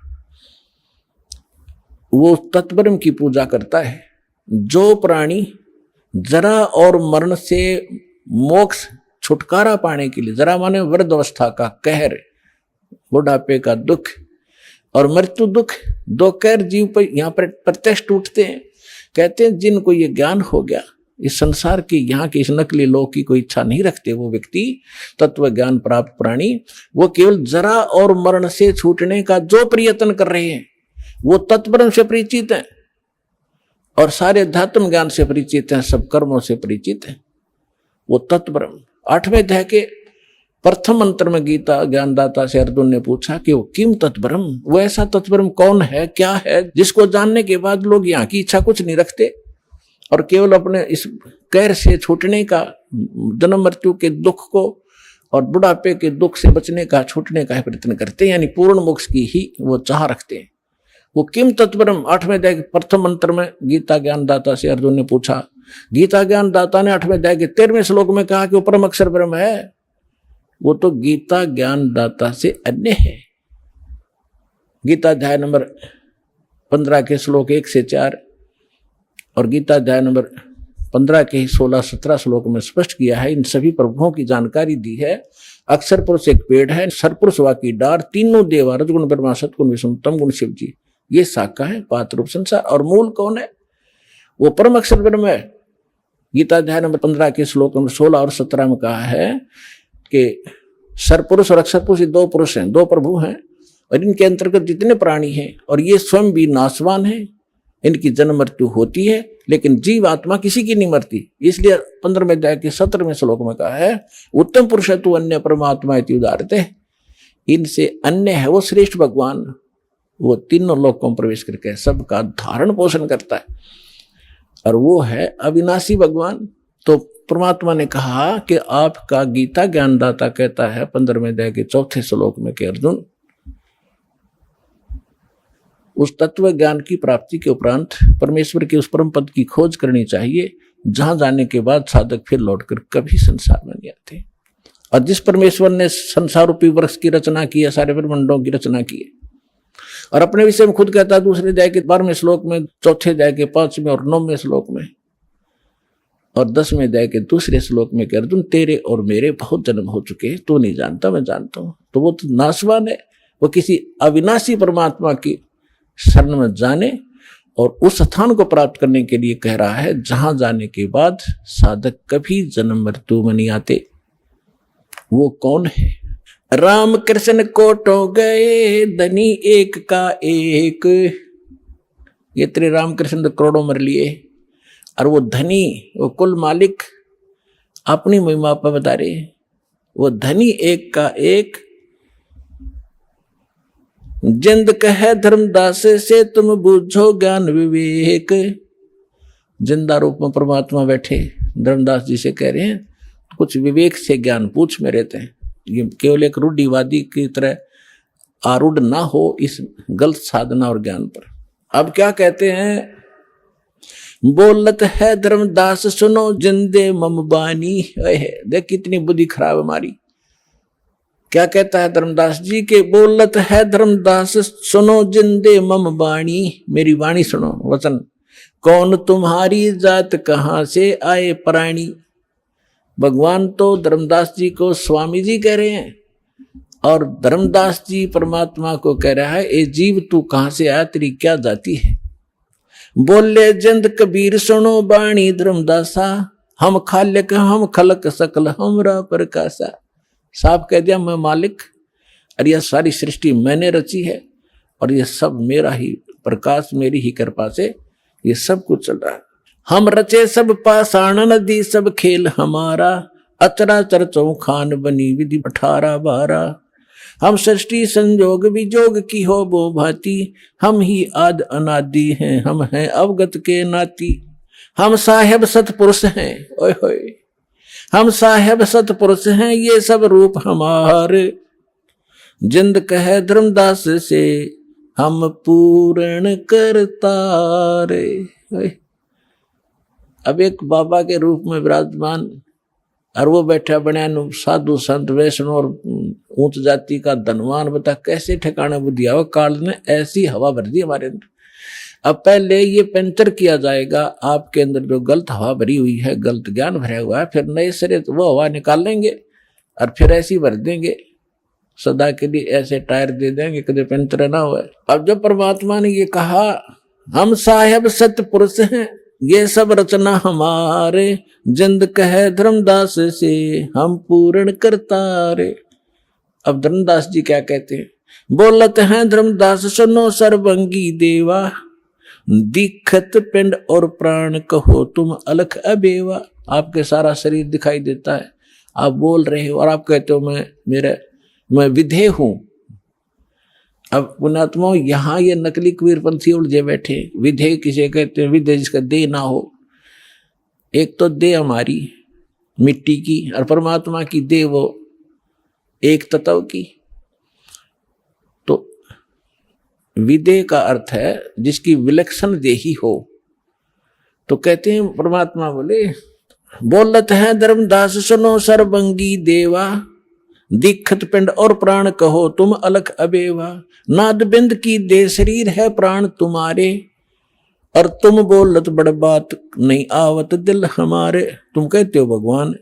वो तत्ब्रह्म की पूजा करता है। जो प्राणी जरा और मरण से मोक्ष छुटकारा पाने के लिए, जरा माने वृद्ध अवस्था का कहर, बुढ़ापे का दुख और मृत्यु दुख, दो कहर जीव पर यहाँ पर प्रत्यक्ष टूटते हैं। कहते हैं जिनको ये ज्ञान हो गया, इस संसार की यहाँ की इस नकली लोक की कोई इच्छा नहीं रखते वो व्यक्ति, तत्व ज्ञान प्राप्त प्राणी, वो केवल जरा और मरण से छूटने का जो प्रयत्न कर रहे हैं वो तत्ब्रह्म से परिचित हैं और सारे अध्यात्म ज्ञान से परिचित हैं, सब कर्मों से परिचित हैं। वो तत्ब्रह्म 8वें अध्याय के प्रथम मंत्र में गीता ज्ञानदाता से अर्जुन ने पूछा कि वो किम तत्ब्रह्म, वो ऐसा तत्ब्रह्म कौन है, क्या है, जिसको जानने के बाद लोग यहाँ की इच्छा कुछ नहीं रखते और केवल अपने इस कहर से छूटने का, जन्म मृत्यु के दुख को और बुढ़ापे के दुख से बचने का, छूटने का प्रयत्न करते हैं, यानी पूर्ण मोक्ष की ही वो चाह रखते हैं। वो किम तत्ब्रह्म 8वें अध्याय के प्रथम मंत्र में गीता ज्ञानदाता से अर्जुन ने पूछा। गीता ज्ञानदाता ने 8वें अध्याय के 13वें श्लोक में कहा कि वो परम अक्षर ब्रह्म है। वो तो गीता ज्ञानदाता से अन्य है। गीता अध्याय नंबर 15 के श्लोक 1 से 4 और गीता अध्याय नंबर 15 के 16-17 श्लोक में स्पष्ट किया है, इन सभी प्रभुओं की जानकारी दी है। अक्षर पुरुष एक पेड़ है, सरपुरुष वा की डार, तीनों देवा, रजगुण ब्रह्मा, सतगुण विष्णु, तम गुण शिव जी, ये शाखा है, पात्र रूप संसार। और मूल कौन है? वो परम अक्षर ब्रह्म है। गीता अध्याय नंबर 15 के श्लोक नंबर 16 और 17 में कहा है कि सरपुरुष और अक्षर पुरुष दो पुरुष हैं, दो प्रभु हैं, और इनके अंतर्गत जितने प्राणी हैं और ये स्वयं भी नाशवान है, इनकी जन्म मृत्यु होती है, लेकिन जीव आत्मा किसी की नहीं मरती। इसलिए 15वें अध्याय के 17वें श्लोक में कहा है उत्तम पुरुष तु अन्य परमात्मा इति उदाहरते, इनसे अन्य है वो श्रेष्ठ भगवान, वो तीनों लोकों में प्रवेश करके सबका धारण पोषण करता है और वो है अविनाशी भगवान। तो परमात्मा ने कहा कि आपका गीता ज्ञानदाता कहता है 15वें अध्याय के 4थे श्लोक में कि अर्जुन उस तत्व ज्ञान की प्राप्ति के उपरांत परमेश्वर के उस परम पद की खोज करनी चाहिए, जहां जाने के बाद साधक फिर लौटकर कभी संसार में नहीं आते। और जिस परमेश्वर ने संसार रूपी वृक्ष की रचना की है, सारे ब्रह्मांडों की रचना की है, और अपने विषय में खुद कहता है दूसरे अध्याय के 12वें श्लोक में, चौथे अध्याय के 5वें और 9वें श्लोक में, और 10वें अध्याय के दूसरे श्लोक में, कह अर्जुन तेरे और मेरे बहुत जन्म हो चुके, तू नहीं जानता मैं जानता हूं। तो वो तो नाशवान है, वो किसी अविनाशी परमात्मा की शरण में जाने और उस स्थान को प्राप्त करने के लिए कह रहा है, जहां जाने के बाद साधक कभी जन्म मृत्यु में नहीं आते। वो कौन है? राम कृष्ण कोटो गए, धनी एक का एक। ये तेरे राम कृष्ण तो करोड़ों मर लिए, और वो धनी, वो कुल मालिक अपनी महिमा पर बता रहे, वो धनी एक का एक। जिंद कहे धर्मदास से तुम बूझो ज्ञान विवेक। जिंदा रूप में परमात्मा बैठे धर्मदास जी से कह रहे हैं, कुछ विवेक से ज्ञान पूछ मेरे ते। ये केवल एक रूढ़िवादी की तरह आरूढ़ ना हो इस गलत साधना और ज्ञान पर। अब क्या कहते हैं? बोलत है धर्मदास सुनो जिंदे मम बानी। देख कितनी बुद्धि खराब हमारी। क्या कहता है धर्मदास जी के? बोलत है धर्मदास सुनो जिंदे मम बाणी, मेरी वाणी सुनो, वचन। कौन तुम्हारी जात कहां से आए प्राणी। भगवान तो धर्मदास जी को स्वामी जी कह रहे हैं, और धर्मदास जी परमात्मा को कह रहा है, ए जीव तू कहां से आया, तेरी क्या जाति है। बोले जिंद कबीर सुनो बाणी धर्मदासा, हम खालिक हम खलक सकल हमरा प्रकाशा। साफ कह दिया मैं मालिक, और यह सारी सृष्टि मैंने रची है, और यह सब मेरा ही प्रकाश, मेरी ही कृपा से ये सब कुछ चल रहा है। हम रचे सब पाषाण नदी सब खेल हमारा, अचराचर चौखान बनी विधि 18-12। हम सृष्टि संजोग विजोग की हो वो भांति, हम ही आद अनादि हैं, हम हैं अवगत के नाती। हम साहेब सतपुरुष हैं, ओए होए, हम साहेब सतपुरुष हैं, ये सब रूप हमारे। जिंद कहे धर्मदास से हम पूर्ण करतारे। अब एक बाबा के रूप में विराजमान, और वो बैठा बनियान साधु संत वैष्णव और ऊंच जाति का धनवान, बता कैसे ठिकाने बुद्धि आओ। काल ने ऐसी हवा भर दी हमारे अंदर। अब पहले ये पंचर किया जाएगा आपके अंदर जो गलत हवा भरी हुई है, गलत ज्ञान भरा हुआ है, फिर नए सिरे तो वो हवा निकाल लेंगे और फिर ऐसी भर देंगे, सदा के लिए ऐसे टायर दे देंगे कभी पंचर ना हुआ। अब जब परमात्मा ने ये कहा हम साहेब सत्य पुरुष हैं, ये सब रचना हमारे, जिंद कहे धर्मदास से हम पूर्ण करतारे। अब धर्मदास जी क्या कहते हैं? बोलत हैं धर्मदास सुनो सर्वंगी देवा, दिखत पिंड और प्राण कहो तुम अलख अबेवा। आपके सारा शरीर दिखाई देता है, आप बोल रहे हो और आप कहते हो मैं विधेय हूं। अब पुणात्मा यहां ये नकली कबीरपंथी उलझे बैठे। विधेय किसे कहते हैं? विधेय जिसका देह ना हो। एक तो देह हमारी मिट्टी की, और परमात्मा की देह वो एक तत्व की। तो विधेय का अर्थ है जिसकी विलक्षण देही हो। तो कहते हैं परमात्मा बोले बोलत है धर्मदास सुनो सर्वंगी देवा, दिखत पिंड और प्राण कहो तुम अलख अबेवा। नाद बिंद की दे शरीर है प्राण तुम्हारे, और तुम बोलत बड़ बात नहीं आवत दिल हमारे। तुम कहते हो भगवान,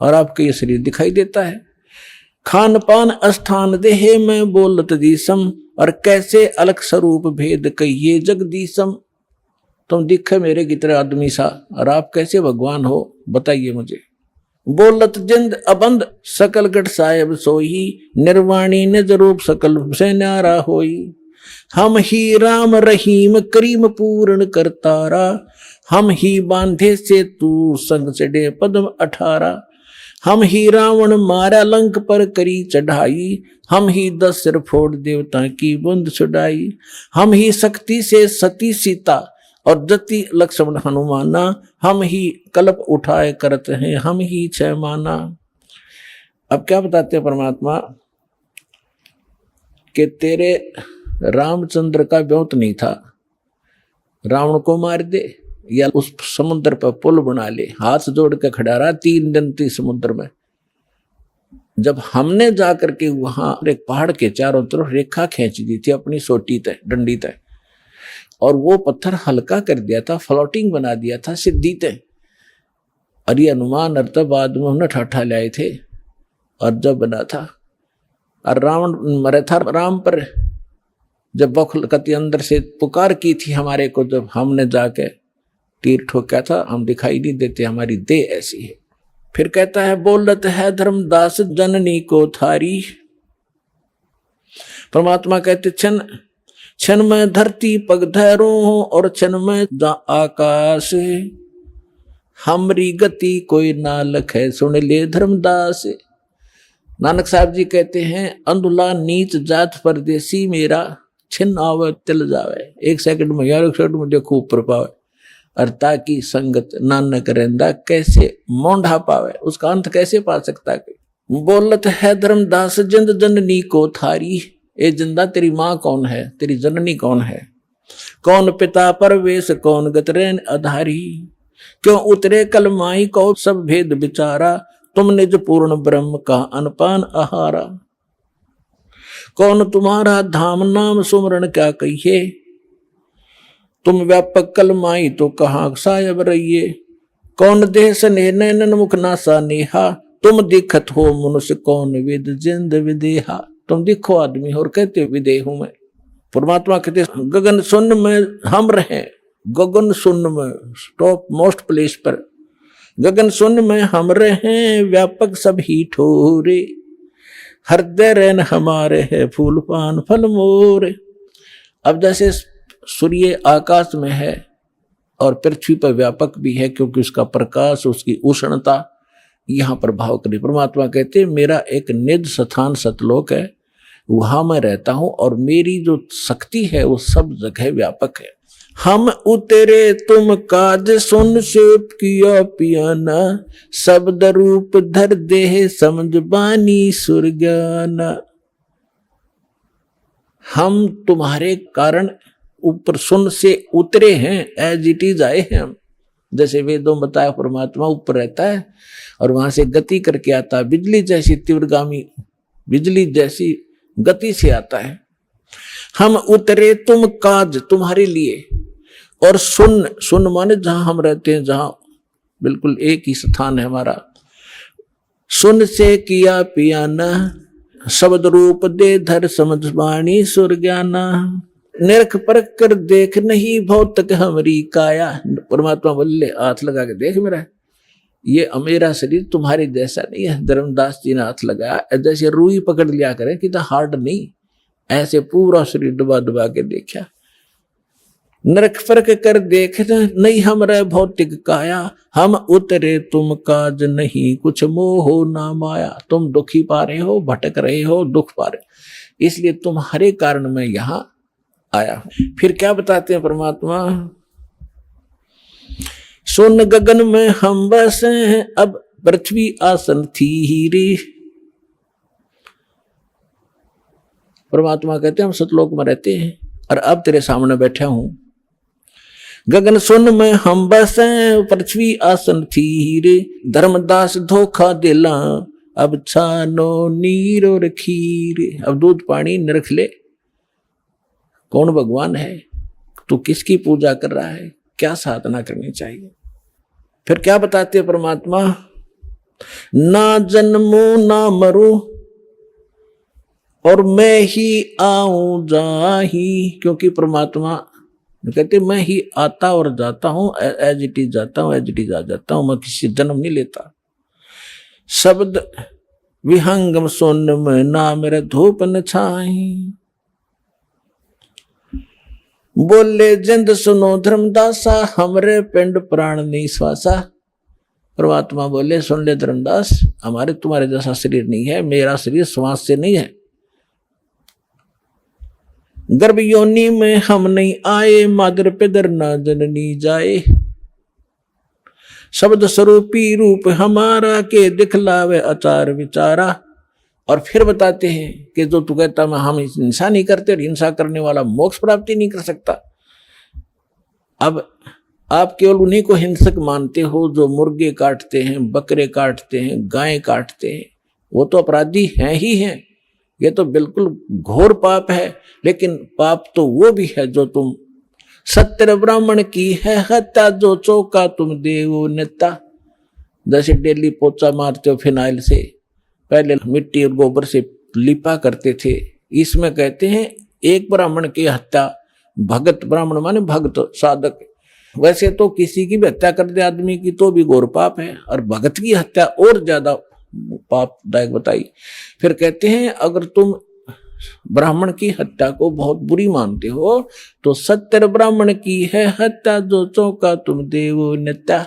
और आपके ये शरीर दिखाई देता है। खान पान स्थान देहे में बोलत दीसम, और कैसे अलग स्वरूप भेद कहिए जगदीशम। तुम दिखे मेरे की तरह आदमी सा, और आप कैसे भगवान हो बताइए मुझे। बोलत जिंद अबंद सकल गढ़ साहेब सोही, निर्वाणी निज रूप सकल से न्यारा होई। हम ही राम रहीम करीम पूर्ण करतारा, हम ही बांधे से तू संग चढ़े पद्म 18। हम ही रावण मारा लंक पर करी चढ़ाई, हम ही 10 सिर फोड़ देवता की बूंद छुड़ाई। हम ही शक्ति से सती सीता और जति लक्ष्मण हनुमाना, हम ही कल्प उठाए करते हैं हम ही 6 माना। अब क्या बताते हैं परमात्मा कि तेरे रामचंद्र का ब्योत नहीं था रावण को मार दे या उस समुद्र पर पुल बना ले, हाथ जोड़ के खड़ा रहा 3 दिन थी समुद्र में। जब हमने जाकर के वहां एक पहाड़ के चारों तरफ रेखा खींच दी थी अपनी सोटी तय डंडी तय, और वो पत्थर हल्का कर दिया था, फ्लोटिंग बना दिया था सिद्धि तय, और ये अनुमान अर्थ बाद में हमने ठाठा लाए थे और जब बना था। और रावण मरे था राम पर, जब बखलकती अंदर से पुकार की थी हमारे को, जब हमने जाके तीर ठोका था, हम दिखाई नहीं देते, हमारी देह ऐसी है। फिर कहता है बोलत है धर्मदास जननी को थारी। परमात्मा कहते क्षण क्षण में धरती पग धैरो और क्षण में आकाश, हमरी गति कोई ना लखे सुन ले धर्मदास। नानक साहब जी कहते हैं अंधुला नीच जात परदेसी मेरा छिन्न आवे तिल जावे। 1 सेकंड में यार 1 सेकंड में देखो ऊपर पावे, और ताकि संगत नानक रहंदा कैसे मोंढा पावे, उसका अंत कैसे पा सकता है। बोलत है धर्मदास जिंद जननी को थारी। ए जिंदा तेरी माँ कौन है, तेरी जननी कौन है, कौन पिता परवेश कौन गतरेन आधारी, क्यों उतरे कलमाई को सब भेद विचारा, तुम निज पूर्ण ब्रह्म का अनपान आहारा। कौन तुम्हारा धाम नाम सुमरण क्या कहिए, तुम व्यापक कलमाई तो कहाँ सायब रहिए। कौन देह स्नेह नैनन मुख नासा नेहा, तुम दिखत हो मनुष्य कौन विद जिंद विदेहा। तुम दिखो आदमी और कहते विदेह हूं मैं। परमात्मा कहते गगन शून्य में हम रहे, गगन शून्य में टॉप मोस्ट प्लेस पर, गगन शून्य में हम रहे व्यापक सभी ठोरे, हृदय रैन हमारे है फूल पान फल मोरे। अब जैसे सूर्य आकाश में है और पृथ्वी पर व्यापक भी है, क्योंकि उसका प्रकाश उसकी उष्णता यहाँ पर भाव करी। परमात्मा कहते मेरा एक निज स्थान सतलोक है, वहां मैं रहता हूं और मेरी जो शक्ति है वो सब जगह व्यापक है। हम उतरे तुम काज सुन सेप किया पियाना, शब्द रूप धर देह समझ बानी सुरज्ञाना। हम तुम्हारे कारण ऊपर सुन से उतरे हैं, एज इट इज आए हैं हम। जैसे वेदों बताया परमात्मा ऊपर रहता है और वहां से गति करके आता है, बिजली जैसी तीव्रगामी बिजली जैसी गति से आता है। हम उतरे तुम काज तुम्हारे लिए, और सुन सुन माने जहां हम रहते हैं, जहां बिल्कुल एक ही स्थान है हमारा। सुन से किया पियाना, शब्द रूप दे धर समझ बाणी सुरज्ञाना। निरख परख कर देख नहीं भौतिक हमारी काया। परमात्मा बोले हाथ लगा के देख मेरा, ये मेरा शरीर तुम्हारे जैसा नहीं है। धर्मदास जी ने हाथ लगाया, जैसे रुई पकड़ लिया करें कि हार्ड नहीं, ऐसे पूरा शरीर दबा दबा के देखा। नरक फर्क कर देख नहीं हमरा भौतिक काया, हम उतरे तुम काज नहीं कुछ मोह ना माया। तुम दुखी पा रहे हो, भटक रहे हो, दुख पा रहे, इसलिए तुम्हारे कारण मैं यहां आया हूं। फिर क्या बताते हैं परमात्मा, सुन गगन में हम बसे हैं, अब पृथ्वी आसन थी हीरे। परमात्मा कहते हैं हम सतलोक में रहते हैं और अब तेरे सामने बैठा हूं। गगन सुन में हम बसे, पृथ्वी आसन थी हीरे। धर्मदास धोखा दिला, अब छानो नीर और खीर। अब दूध पानी न रख ले, कौन भगवान है तू, किसकी पूजा कर रहा है, क्या साधना करनी चाहिए। फिर क्या बताते हैं परमात्मा, ना जन्मू ना मरू और मैं ही आऊं जाही। क्योंकि परमात्मा कहते मैं ही आता और जाता हूं, एज इट इज जाता हूं, एज इट इज आ जाता हूं, मैं किसी जन्म नहीं लेता। शब्द विहंगम सुन में ना मेरे धूप न छाई। बोले जिंद सुनो धर्मदासा, हमरे पिंड प्राण नहीं श्वासा। परमात्मा बोले सुन ले धर्मदास, हमारे तुम्हारे जैसा शरीर नहीं है, मेरा शरीर श्वास से नहीं है। गर्भ योनि में हम नहीं आए, मादर पिदर ना जननी जाए। शब्द स्वरूपी रूप हमारा के दिखलावे आचार विचारा। और फिर बताते हैं कि जो तू कहता मैं हम हिंसा नहीं करते और हिंसा करने वाला मोक्ष प्राप्ति नहीं कर सकता। अब आप केवल उन्हीं को हिंसक मानते हो जो मुर्गे काटते हैं, बकरे काटते हैं, गायें काटते हैं। वो तो अपराधी हैं ही हैं, ये तो बिल्कुल घोर पाप है। लेकिन पाप तो वो भी है जो तुम सत्तर ब्राह्मण की है हत्या, जो चौका तुम देवो नेता। जैसे डेली पोचा मारते हो फिनाइल से, पहले मिट्टी और गोबर से लिपा करते थे, इसमें कहते हैं एक ब्राह्मण की हत्या, भगत, ब्राह्मण माने भक्त साधक, वैसे तो किसी की भी हत्या कर दे आदमी की तो भी घोर पाप है, और भगत की हत्या और ज्यादा पापदायक बताई। फिर कहते हैं अगर तुम ब्राह्मण की हत्या को बहुत बुरी मानते हो तो 70 ब्राह्मण की है हत्या, जो चौका तुम देवो नेता।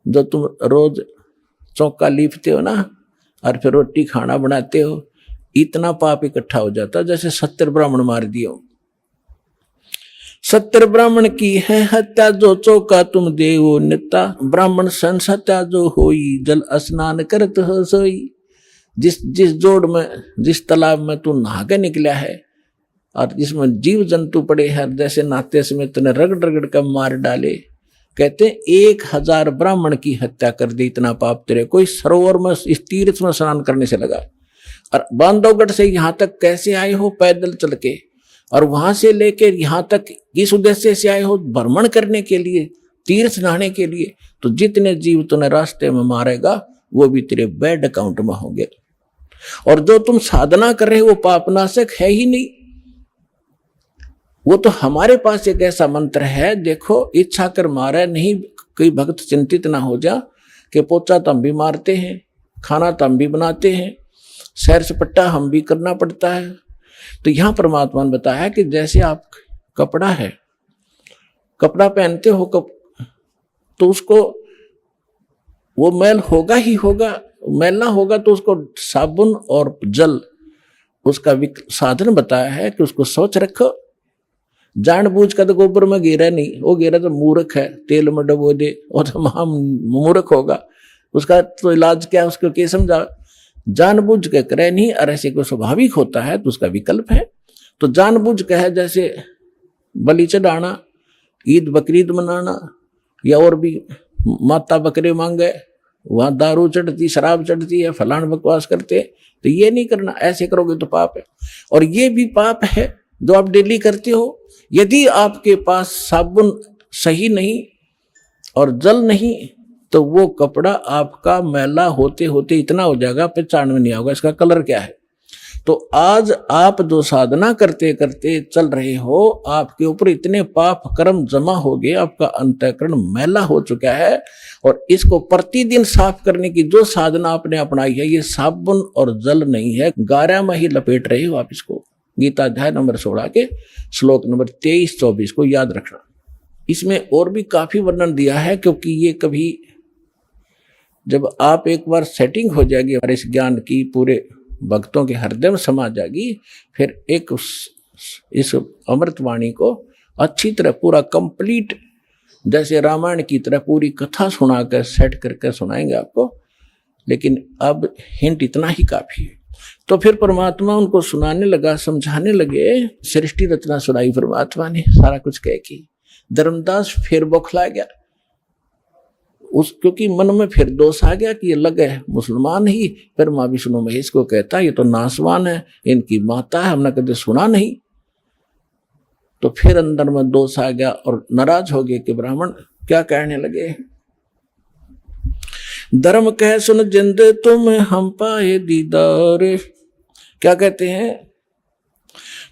जो तुम रोज चौका लीपते हो ना और फिर रोटी खाना बनाते हो, इतना पाप इकट्ठा हो जाता जैसे 70 ब्राह्मण मार दिए हो। 70 ब्राह्मण की है हत्या, जो चौका तुम देवो नेता। ब्राह्मण संस हत्या जो होई, जल स्नान करत हो सोई। जिस जोड़ में, जिस तालाब में तू नहा के निकला है और जिसमें जीव जंतु पड़े हैं, जैसे नहाते समय तूने रगड़ रगड़ कर मार डाले, कहते 1000 ब्राह्मण की हत्या कर दी, इतना पाप तेरे कोई सरोवर में इस तीर्थ में स्नान करने से लगा। और बांधवगढ़ से यहाँ तक कैसे आए हो पैदल चल के, और वहां से लेकर यहाँ तक किस उद्देश्य से आए हो, भ्रमण करने के लिए, तीर्थ नहाने के लिए। तो जितने जीव तूने रास्ते में मारेगा वो भी तेरे बैड अकाउंट में होंगे। और जो तुम साधना कर रहे हो वो पापनाशक है ही नहीं। वो तो हमारे पास एक ऐसा मंत्र है, देखो इच्छा कर मारे नहीं, कोई भक्त चिंतित ना हो जा कि पोचा तो हम भी मारते हैं, खाना तो हम भी बनाते हैं, सैर सपट्टा हम भी करना पड़ता है। तो यहां परमात्मा ने बताया कि जैसे आप कपड़ा है, कपड़ा पहनते हो तो उसको वो मैल होगा ही होगा, मैल ना होगा तो उसको साबुन और जल उसका साधन बताया है कि उसको स्वच्छ रखो। जानबूझ कर तो गोबर में गिरा नहीं, वो गिरा तो मूर्ख है, तेल में डबो दे और तो महा मूर्ख होगा, उसका तो इलाज क्या है, उसको क्या समझा। जानबूझ के करे नहीं, और ऐसे को स्वाभाविक होता है तो उसका विकल्प है। तो जानबूझ के है जैसे बलि चढ़ाना, ईद बकरीद मनाना, या और भी माता बकरे मांगे, वहां दारू चढ़ती, शराब चढ़ती है, फलान बकवास करते, तो ये नहीं करना। ऐसे करोगे तो पाप है। और ये भी पाप है जो आप डेली करते हो। यदि आपके पास साबुन सही नहीं और जल नहीं तो वो कपड़ा आपका मैला होते होते इतना हो जाएगा पहचान में नहीं आएगा इसका कलर क्या है। तो आज आप जो साधना करते करते चल रहे हो, आपके ऊपर इतने पाप कर्म जमा हो गए, आपका अंतःकरण मैला हो चुका है। और इसको प्रतिदिन साफ करने की जो साधना आपने अपनाई है, ये साबुन और जल नहीं है, गारा में ही लपेट रहे हो आप इसको। गीता अध्याय नंबर 16 के श्लोक नंबर 23-24 को याद रखना। इसमें और भी काफी वर्णन दिया है, क्योंकि ये कभी जब आप एक बार सेटिंग हो जाएगी और इस ज्ञान की पूरे भक्तों के हृदय में समा जाएगी, फिर एक इस अमृतवाणी को अच्छी तरह पूरा कंप्लीट जैसे रामायण की तरह पूरी कथा सुनाकर सेट करके सुनाएंगे आपको। लेकिन अब हिंट इतना ही काफी है। तो फिर परमात्मा उनको सुनाने लगा, समझाने लगे। सृष्टि रचना सुनाई परमात्मा ने, सारा कुछ कह के धर्मदास फिर बौखला गया क्योंकि मन में फिर दोष आ गया कि ये लगे मुसलमान ही, फिर माँ विष्णु महेश को कहता है ये तो नासवान है, इनकी माता है, हमने कभी सुना नहीं। तो फिर अंदर में दोष आ गया और नाराज हो गए कि ब्राह्मण क्या कहने लगे। धर्म कह सुन जिंद तुम हम पाए दीदार। क्या कहते हैं,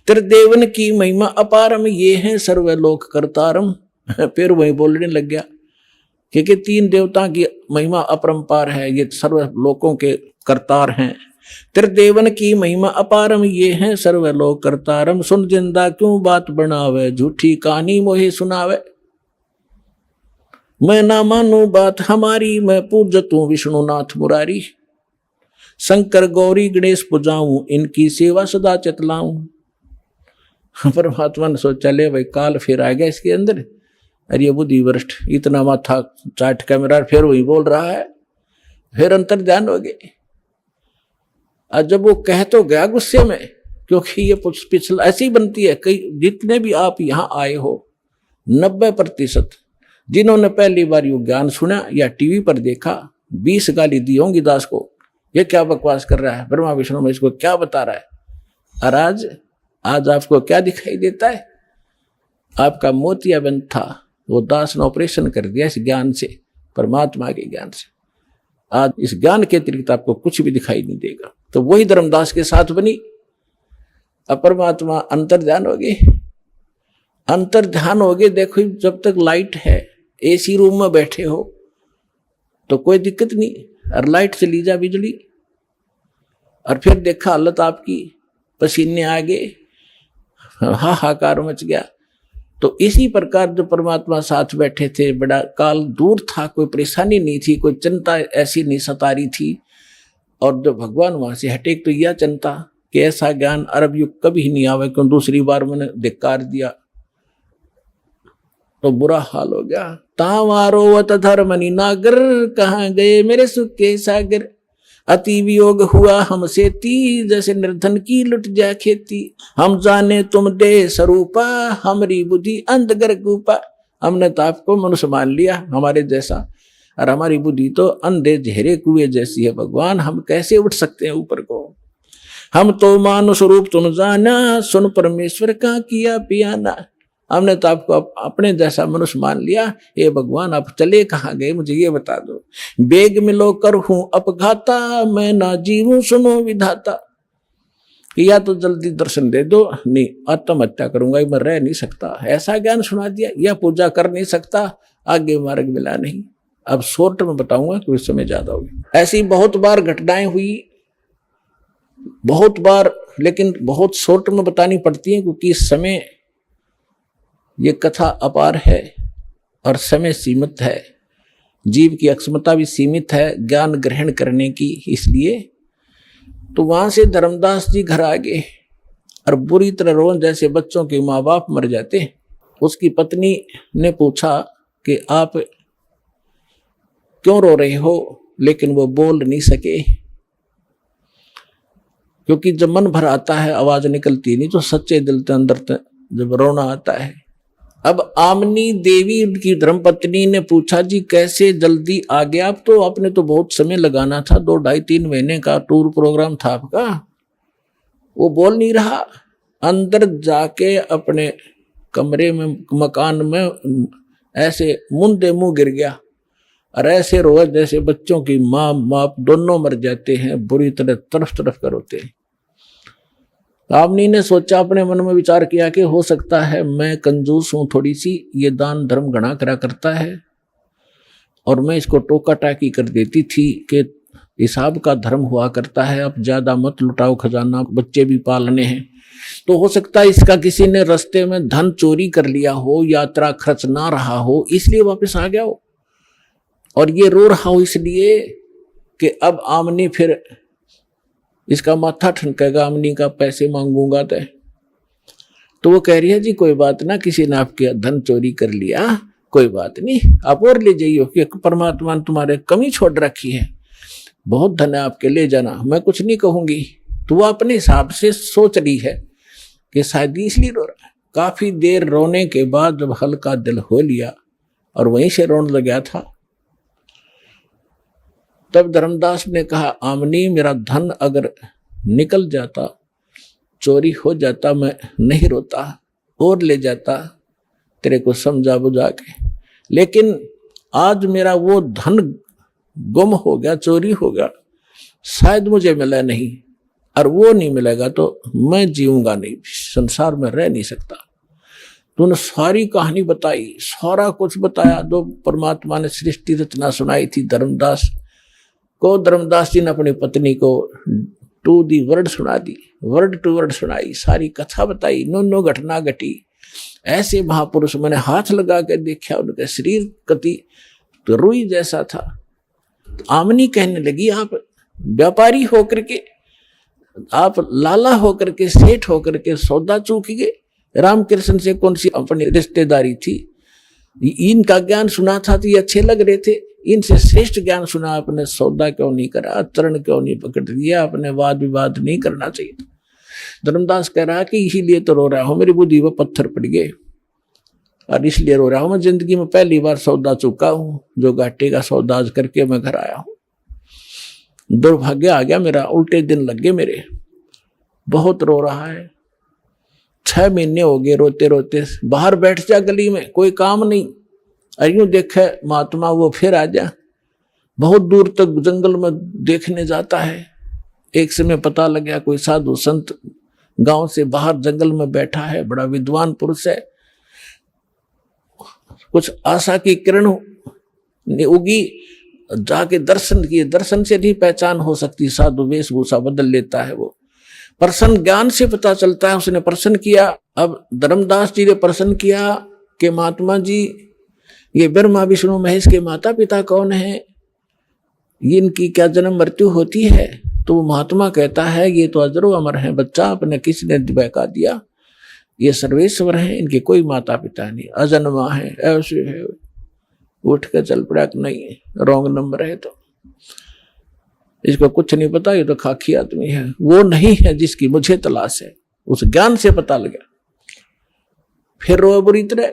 तेरे देवन की महिमा अपारम, ये है सर्वलोक करतारम। फिर वही बोलने लग गया क्योंकि 3 देवता की महिमा अपरंपार है, ये सर्वलोकों के करतार हैं। तेरे देवन की महिमा अपारम, ये है सर्वलोक करतारम। सुन जिंदा क्यों बात बनावे, झूठी कहानी मोहे सुनावे। मैं ना मानू बात हमारी, मैं पूजतू विष्णुनाथ मुरारी। शंकर गौरी गणेश पुजाऊं, इनकी सेवा सदा चतलाऊं। परमात्मा ने सोचा ले भाई काल फिर आ गया इसके अंदर, अरे ये बुद्धि भ्रष्ट, इतना माथा चाट का मेरा फिर वही बोल रहा है। फिर अंतर ध्यान हो गए। और जब वो कह तो गया गुस्से में, क्योंकि ये पिछला ऐसी बनती है, कई जितने भी आप यहाँ आए हो 90% जिन्होंने पहली बार ये ज्ञान सुना या टीवी पर देखा, 20 गाली दी होंगी दास को, ये क्या बकवास कर रहा है, ब्रह्मा विष्णु में इसको क्या बता रहा है। और आज आपको क्या दिखाई देता है? आपका मोतियाबिंद था, वो दास ने ऑपरेशन कर दिया इस ज्ञान से, परमात्मा के ज्ञान से। आज इस ज्ञान के अतिरिक्त आपको कुछ भी दिखाई नहीं देगा। तो वही धर्मदास के साथ बनी। अब परमात्मा अंतर ध्यान हो गए, अंतर ध्यान हो गए। देखो जब तक लाइट है, एसी रूम में बैठे हो तो कोई दिक्कत नहीं, और लाइट चली जा बिजली, और फिर देखा हालत आपकी, पसीने आ गए, हाहाकार मच गया। तो इसी प्रकार जो परमात्मा साथ बैठे थे, बड़ा काल दूर था, कोई परेशानी नहीं थी, कोई चिंता ऐसी नहीं सता रही थी। और जब भगवान वहां से हटे तो यह चिंता कि ऐसा ज्ञान अरब युग कभी नहीं आवे, क्यों दूसरी बार मैंने धिक्कार दिया तो बुरा हाल हो गया। तावारोवत धर्मनि नागर, कहाँ गए मेरे सुख के सागर। अति वियोग हुआ हमसे ती, जैसे निर्धन की लुट जा खेती। हम जाने तुम दे स्वरूपा, हमारी बुद्धि अंधगर कूपा। हमने तो आपको मनुष्य मान लिया हमारे जैसा, और हमारी बुद्धि तो अंधे झेरे कुएं जैसी है। भगवान हम कैसे उठ सकते हैं ऊपर को? हम तो मानुष रूप तुम जाना, सुन परमेश्वर का किया पियाना। हमने तो आपको अपने जैसा मनुष्य मान लिया। ये भगवान आप चले कहाँ गए, मुझे ये बता दो। बेग मिलो कर हूं अपघाता, मैं ना जीवूं सुनो विधाता। या तो जल्दी दर्शन दे दो, नहीं आत्महत्या करूंगा, मैं रह नहीं सकता। ऐसा ज्ञान सुना दिया, या पूजा कर नहीं सकता, आगे मार्ग मिला नहीं। अब शॉर्ट में बताऊंगा कि उस समय ज्यादा होगी। ऐसी बहुत बार घटनाएं हुई, बहुत बार, लेकिन बहुत शॉर्ट में बतानी पड़ती है, क्योंकि इस समय ये कथा अपार है और समय सीमित है, जीव की अक्षमता भी सीमित है ज्ञान ग्रहण करने की। इसलिए तो वहां से धर्मदास जी घर आ गए और बुरी तरह रोन, जैसे बच्चों के माँ बाप मर जाते। उसकी पत्नी ने पूछा कि आप क्यों रो रहे हो, लेकिन वो बोल नहीं सके, क्योंकि जब मन भर आता है आवाज निकलती नहीं, तो सच्चे दिल के अंदर जब रोना आता है। अब आमनी देवी उनकी धर्मपत्नी ने पूछा, जी कैसे जल्दी आ गया आप? तो आपने तो बहुत समय लगाना था, 2 ढाई 3 महीने का टूर प्रोग्राम था आपका। वो बोल नहीं रहा, अंदर जाके अपने कमरे में, मकान में ऐसे मुंदे मुंह गिर गया और ऐसे रोए जैसे बच्चों की माँ बाप दोनों मर जाते हैं, बुरी तरह तरफ तरफ कर रोते हैं। आमनी ने सोचा, अपने मन में विचार किया कि हो सकता है मैं कंजूस हूं थोड़ी सी, ये दान धर्म घना करा करता है, और मैं इसको टोका टाकी कर देती थी कि हिसाब का धर्म हुआ करता है, अब ज्यादा मत लुटाओ खजाना, बच्चे भी पालने हैं। तो हो सकता है इसका किसी ने रास्ते में धन चोरी कर लिया हो, यात्रा खर्च ना रहा हो, इसलिए वापस आ गया हो, और ये रो रहा हो इसलिए कि अब आमनी फिर इसका माथा ठनकेगा, आमनी का पैसे मांगूंगा। तो वो कह रही है, जी कोई बात ना, किसी ने आपके धन चोरी कर लिया, कोई बात नहीं, आप और ले जाइए, कि परमात्मा ने तुम्हारे कमी छोड़ रखी है, बहुत धन है आपके, ले जाना, मैं कुछ नहीं कहूंगी। तो वो अपने हिसाब से सोच रही है कि शायद इसलिए रो रहा है। काफी देर रोने के बाद जब हल्का दिल हो लिया और वहीं से रोने लग गया था, तब धर्मदास ने कहा, आमनी मेरा धन अगर निकल जाता, चोरी हो जाता, मैं नहीं रोता और ले जाता तेरे को समझा बुझा के, लेकिन आज मेरा वो धन गुम हो गया, चोरी हो गया, शायद मुझे मिला नहीं, और वो नहीं मिलेगा तो मैं जीऊंगा नहीं, संसार में रह नहीं सकता। तूने सारी कहानी बताई, सारा कुछ बताया, जो परमात्मा ने सृष्टि रचना सुनाई थी धर्मदास को। धर्मदास जी ने अपनी पत्नी को टू दी वर्ड सुना दी, वर्ड टू वर्ड सुनाई, सारी कथा बताई, नो घटना घटी। ऐसे महापुरुष मैंने हाथ लगा के देखा, उनके शरीर कति तो रुई जैसा था। तो आमनी कहने लगी, आप व्यापारी होकर के, आप लाला होकर के, सेठ होकर के सौदा चूक गए, रामकृष्ण से कौन सी अपनी रिश्तेदारी थी? इनका ज्ञान सुना था तो ये अच्छे लग रहे थे, इनसे श्रेष्ठ ज्ञान सुना, आपने सौदा क्यों नहीं करा, चरण क्यों नहीं पकड़ लिया, आपने वाद विवाद नहीं करना चाहिए। धर्मदास कह रहा कि इसीलिए तो रो रहा हूं, मेरी बुद्धि वो पत्थर पड़ गए और इसलिए रो रहा हूं। मैं जिंदगी में पहली बार सौदा चुका हूं, जो घाटे का सौदा आज करके मैं घर आया हूं। दुर्भाग्य आ गया मेरा, उल्टे दिन लग गए मेरे, बहुत रो रहा है। 6 महीने हो गए रोते रोते, बाहर बैठ जा गली में, कोई काम नहीं, अयूं देखे महात्मा वो फिर आ जा, बहुत दूर तक जंगल में देखने जाता है। एक समय पता लग गया कोई साधु संत गांव से बाहर जंगल में बैठा है, बड़ा विद्वान पुरुष है, कुछ आशा की किरण उगी, जाके दर्शन किए, दर्शन से नहीं पहचान हो सकती, साधु वेशभूषा बदल लेता है वो, प्रसन्न ज्ञान से पता चलता है उसने प्रश्न किया। अब धर्मदास जी ने प्रश्न किया कि महात्मा जी ये ब्रह्मा विष्णु महेश के माता पिता कौन है, इनकी क्या जन्म मृत्यु होती है? तो महात्मा कहता है ये तो अजरो अमर है बच्चा, अपने किसी ने बहका दिया, ये सर्वेश्वर है, इनके कोई माता पिता नहीं, अजन्मा है, ऐसे है। उठ कर चल पड़ा, नहीं रॉन्ग नंबर है, तो इसको कुछ नहीं पता, ये तो खाकी आदमी है, वो नहीं है जिसकी मुझे तलाश है। उस ज्ञान से पता लगा, फिर रो बुरी तरह,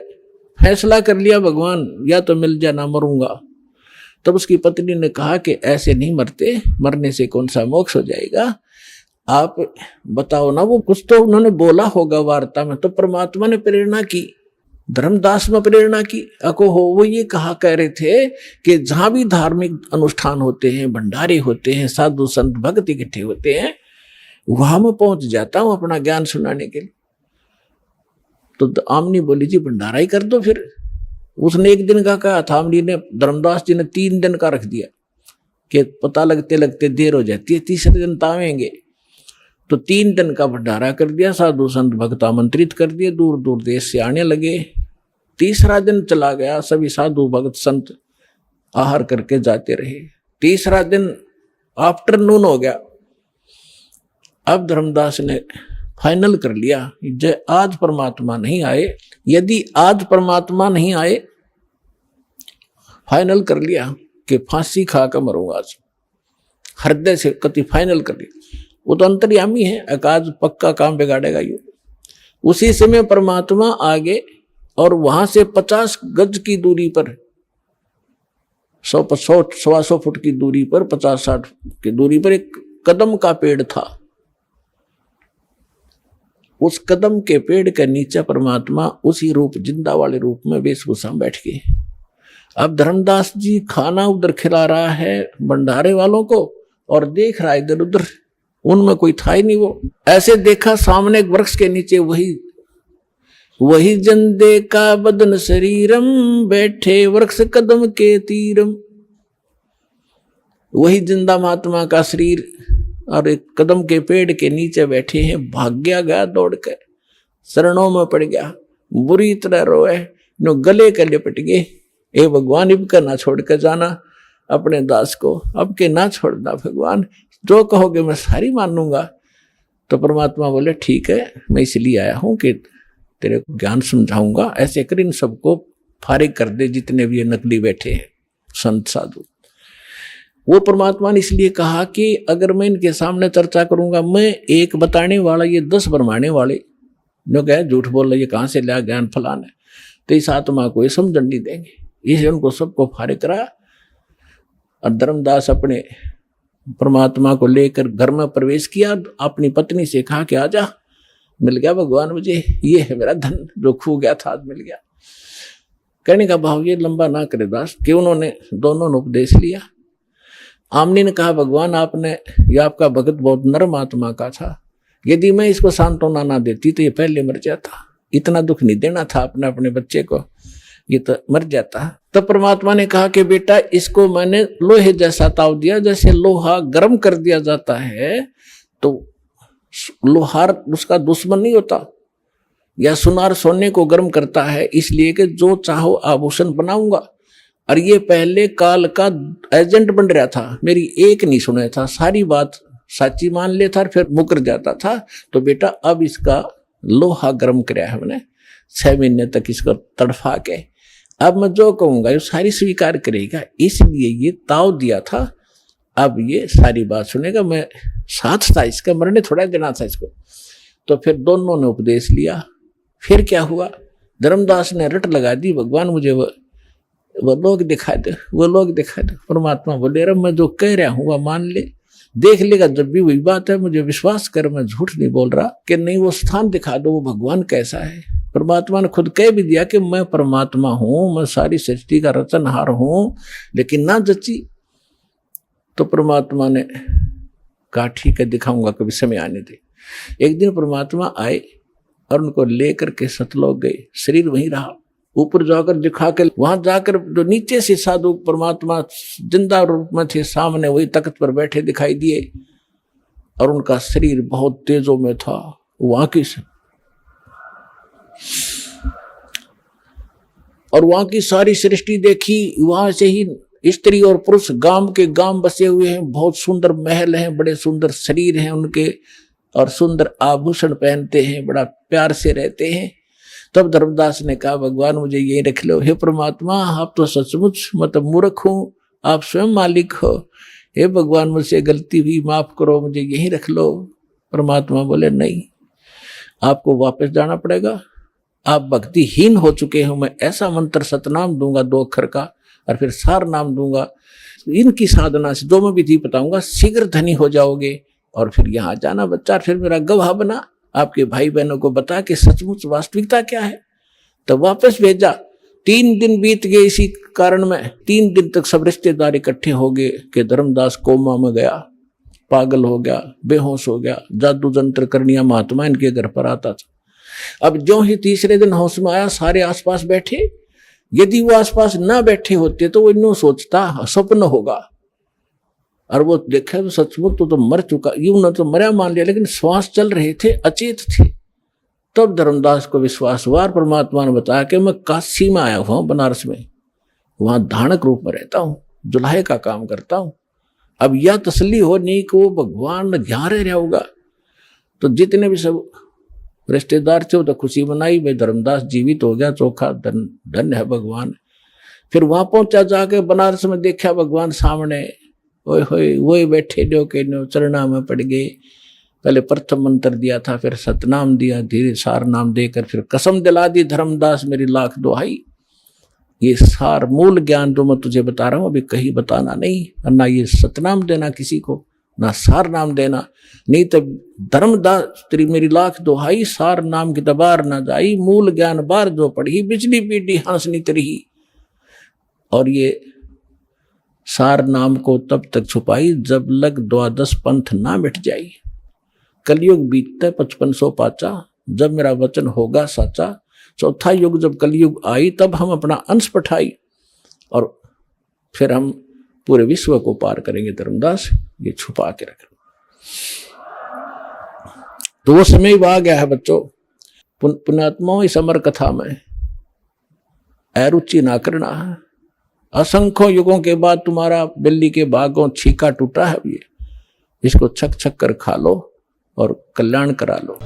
फैसला कर लिया भगवान या तो मिल जा ना मरूंगा। तब उसकी पत्नी ने कहा कि ऐसे नहीं मरते, मरने से कौन सा मोक्ष हो जाएगा, आप बताओ ना। वो कुछ तो उन्होंने बोला होगा वार्ता में, तो परमात्मा ने प्रेरणा की, धर्मदास में प्रेरणा की। अको हो वो ये कहा कह रहे थे कि जहां भी धार्मिक अनुष्ठान होते हैं, भंडारे होते हैं, साधु संत भक्त इकट्ठे होते हैं, वहां मैं पहुंच जाता हूं अपना ज्ञान सुनाने के लिए। तो आमनी बोली जी भंडारा ही कर दो फिर। उसने 1 दिन का कहा था, आमनी ने, धर्मदास जी ने 3 दिन का रख दिया कि पता लगते लगते देर हो जाती है, तीसरे दिन तावेंगे। तो 3 दिन का भंडारा कर दिया, साधु संत भक्त आमंत्रित कर दिए, दूर दूर देश से आने लगे। तीसरा दिन चला गया, सभी साधु भक्त संत आहार करके जाते रहे। तीसरा दिन आफ्टरनून हो गया। अब धर्मदास ने फाइनल कर लिया, जय आज परमात्मा नहीं आए, यदि आज परमात्मा नहीं आए, फाइनल कर लिया कि फांसी खाकर मरूंगा आज, हृदय से कति फाइनल कर लिया। वो तो अंतर्यामी है, आज पक्का काम बिगाड़ेगा ये। उसी समय परमात्मा आगे और वहां से 50 गज की दूरी पर, 100-125 फुट की दूरी पर, 50-60 की दूरी पर एक कदम का पेड़ था। उस कदम के पेड़ के नीचे परमात्मा उसी रूप, जिंदा वाले रूप में वेशभूषा बैठ गए। अब धर्मदास जी खाना उधर खिला रहा है भंडारे वालों को और देख रहा है इधर उधर, उनमें कोई था ही नहीं। वो ऐसे देखा सामने एक वृक्ष के नीचे वही जन देखा बदन शरीरम, बैठे वृक्ष कदम के तीरम। वही जिंदा महात्मा का शरीर और एक कदम के पेड़ के नीचे बैठे हैं। भाग्या गया दौड़ कर, शरणों में पड़ गया, बुरी तरह रोए, नो गले के लिपट गए। ए भगवान इब का ना छोड़ कर जाना अपने दास को, अब के ना छोड़ना भगवान, जो कहोगे मैं सारी मानूंगा। तो परमात्मा बोले ठीक है, मैं इसलिए आया हूं कि तेरे को ज्ञान समझाऊंगा, ऐसे कर इन सबको फारिग कर दे जितने भी ये नकली बैठे हैं संत साधु। वो परमात्मा ने इसलिए कहा कि अगर मैं इनके सामने चर्चा करूंगा, मैं एक बताने वाला, ये 10 भरमाने वाले जो कहे झूठ बोल रहे, ये कहां से लिया ज्ञान फलाना, तो इस आत्मा को ये समझन नहीं देंगे। इसलिए उनको सबको फारिग कराया। और धर्मदास अपने परमात्मा को लेकर घर में प्रवेश किया, अपनी पत्नी से कहा कि आजा, मिल गया भगवान मुझे, ये है मेरा धन जो खो गया था, आज मिल गया। कहने का भाव ये लंबा ना करे दास, कि उन्होंने दोनों ने उपदेश लिया। आमनी ने कहा भगवान आपने, ये आपका भगत बहुत नरम आत्मा का था, यदि मैं इसको सांत्वना ना देती तो ये पहले मर जाता, इतना दुख नहीं देना था अपने बच्चे को, ये तो मर जाता। तब परमात्मा ने कहा कि बेटा इसको मैंने लोहे जैसा ताव दिया, जैसे लोहा गर्म कर दिया जाता है तो लोहार उसका दुश्मन नहीं होता, या सुनार सोने को गर्म करता है, इसलिए कि जो चाहो आभूषण बनाऊंगा। और ये पहले काल का एजेंट बन रहा था, मेरी एक नहीं सुना था, सारी बात सच्ची मान लेता और फिर मुकर जाता था। तो बेटा अब इसका लोहा गर्म कराया है मैंने, 6 महीने तक इसको तड़फा के, अब मैं जो कहूंगा ये सारी स्वीकार करेगा, इसलिए ये ताव दिया था। अब ये सारी बात सुनेगा। मैं साथ था इसका, मरने थोड़ा देना था इसको। तो फिर दोनों ने उपदेश लिया। फिर क्या हुआ, धर्मदास ने रट लगा दी, भगवान मुझे वो लोग दिखा दे, वो लोग दिखा दे। परमात्मा बोले अरे मैं जो कह रहा हूँ वह मान ले, देख लेगा जब भी वही बात है, मुझे विश्वास कर, मैं झूठ नहीं बोल रहा। कि नहीं वो स्थान दिखा दो, वो भगवान कैसा है। परमात्मा ने खुद कह भी दिया कि मैं परमात्मा हूं, मैं सारी सृष्टि का रचनहार हूं, लेकिन ना जची। तो परमात्मा ने कहा ठीक है दिखाऊंगा, कभी समय आने दे। एक दिन परमात्मा आए और उनको लेकर के सतलोक गए, शरीर वहीं रहा। ऊपर जाकर दिखा के वहां जाकर जो नीचे से साधु परमात्मा जिंदा रूप में थे, सामने वही तख्त पर बैठे दिखाई दिए और उनका शरीर बहुत तेजों में था। वहां की और वहां की सारी सृष्टि देखी। वहां से ही स्त्री और पुरुष गांव के गांव बसे हुए हैं, बहुत सुंदर महल हैं, बड़े सुंदर शरीर हैं उनके और सुंदर आभूषण पहनते हैं, बड़ा प्यार से रहते हैं। तब धर्मदास ने कहा भगवान मुझे यही रख लो। हे परमात्मा आप तो सचमुच मतलब मूर्ख हूं, आप स्वयं मालिक हो। हे भगवान मुझसे गलती हुई, माफ करो, मुझे यही रख लो। परमात्मा बोले नहीं, आपको वापस जाना पड़ेगा, आप भक्तिहीन हो चुके हो। मैं ऐसा मंत्र सतनाम दूंगा 2 अक्षर का और फिर सार नाम दूंगा। इनकी साधना से जो मैं विधि बताऊंगा शीघ्र धनी हो जाओगे और फिर यहाँ जाना बच्चा, फिर मेरा गवाह बना, आपके भाई बहनों को बता कि सचमुच वास्तविकता क्या है। तो वापस भेजा। 3 दिन बीत गए इसी कारण में। 3 दिन तक सब रिश्तेदार इकट्ठे हो गए कि धर्मदास कोमा में गया, पागल हो गया, बेहोश हो गया, जादू जंत्र करनिया महात्मा इनके घर पर आता था। अब जो ही तीसरे दिन होश में आया, सारे आसपास बैठे। यदि वो आसपास ना बैठे होते तो वो इन्हों सोचता स्वप्न होगा, और वो देखा तो सचमुच तो मर चुका, यूं न तो मरा मान लिया, लेकिन श्वास चल रहे थे, अचेत थे। तब धर्मदास को विश्वास हुआ। परमात्मा ने बताया कि मैं काशी में आया हुआ हूं, बनारस में, वहां धानक रूप में रहता हूं, जुल्हे का काम करता हूं। अब यह तसल्ली हो नहीं कि वो भगवान यहाँ रह होगा। तो जितने भी सब रिश्तेदार थे वो तो खुशी मनाई, भाई धर्मदास जीवित हो गया, चोखा धन्य है भगवान। फिर वहां पहुंचा, जाके बनारस में देखा भगवान सामने, ओए होए वही बैठे जो के चरणा में पड़ गए। पहले प्रथम मंत्र दिया था, फिर सतनाम दिया, धीरे सार नाम देकर फिर कसम दिला दी, धर्मदास मेरी लाख दुहाई, ये सार मूल ज्ञान जो मैं तुझे बता रहा हूं अभी कहीं बताना नहीं, और ना ये सतनाम देना किसी को, ना सार नाम देना, नहीं तो धर्मदास तेरी मेरी लाख दुहाई, सार नाम की दबार ना जाई, मूल ज्ञान बार जो पढ़ी, बिजली पीटी हंसनी तरही। और ये सार नाम को तब तक छुपाई जब लग 12 पंथ ना मिट जाई। कलयुग बीतते 5500 पाचा, जब मेरा वचन होगा साचा। चौथा युग जब कलयुग आई तब हम अपना अंश पठाई और फिर हम पूरे विश्व को पार करेंगे। धर्मदास ये छुपा के रख। तो वो समय आ गया है बच्चों। पुण्यात्माओं इस अमर कथा में अरुचि ना करना है। असंख्यों युगों के बाद तुम्हारा बिल्ली के भागों छीका टूटा है, ये इसको छक छक कर खा लो और कल्याण करा लो।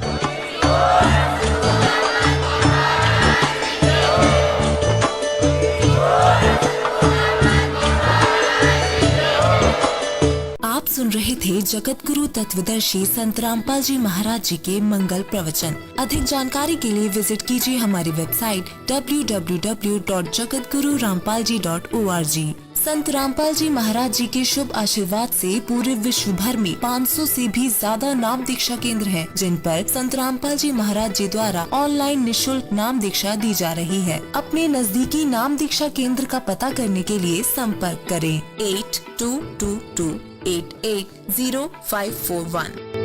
आप सुन रहे थे जगत गुरु तत्वदर्शी संत रामपाल जी महाराज जी के मंगल प्रवचन। अधिक जानकारी के लिए विजिट कीजिए हमारी वेबसाइट www.jagatgururampalji.org। संत रामपाल जी महाराज जी के शुभ आशीर्वाद से पूरे विश्व भर में 500 से भी ज्यादा नाम दीक्षा केंद्र हैं, जिन पर संत रामपाल जी महाराज जी द्वारा ऑनलाइन निशुल्क नाम दीक्षा दी जा रही है। अपने नजदीकी नाम दीक्षा केंद्र का पता करने के लिए संपर्क करें 8222880541।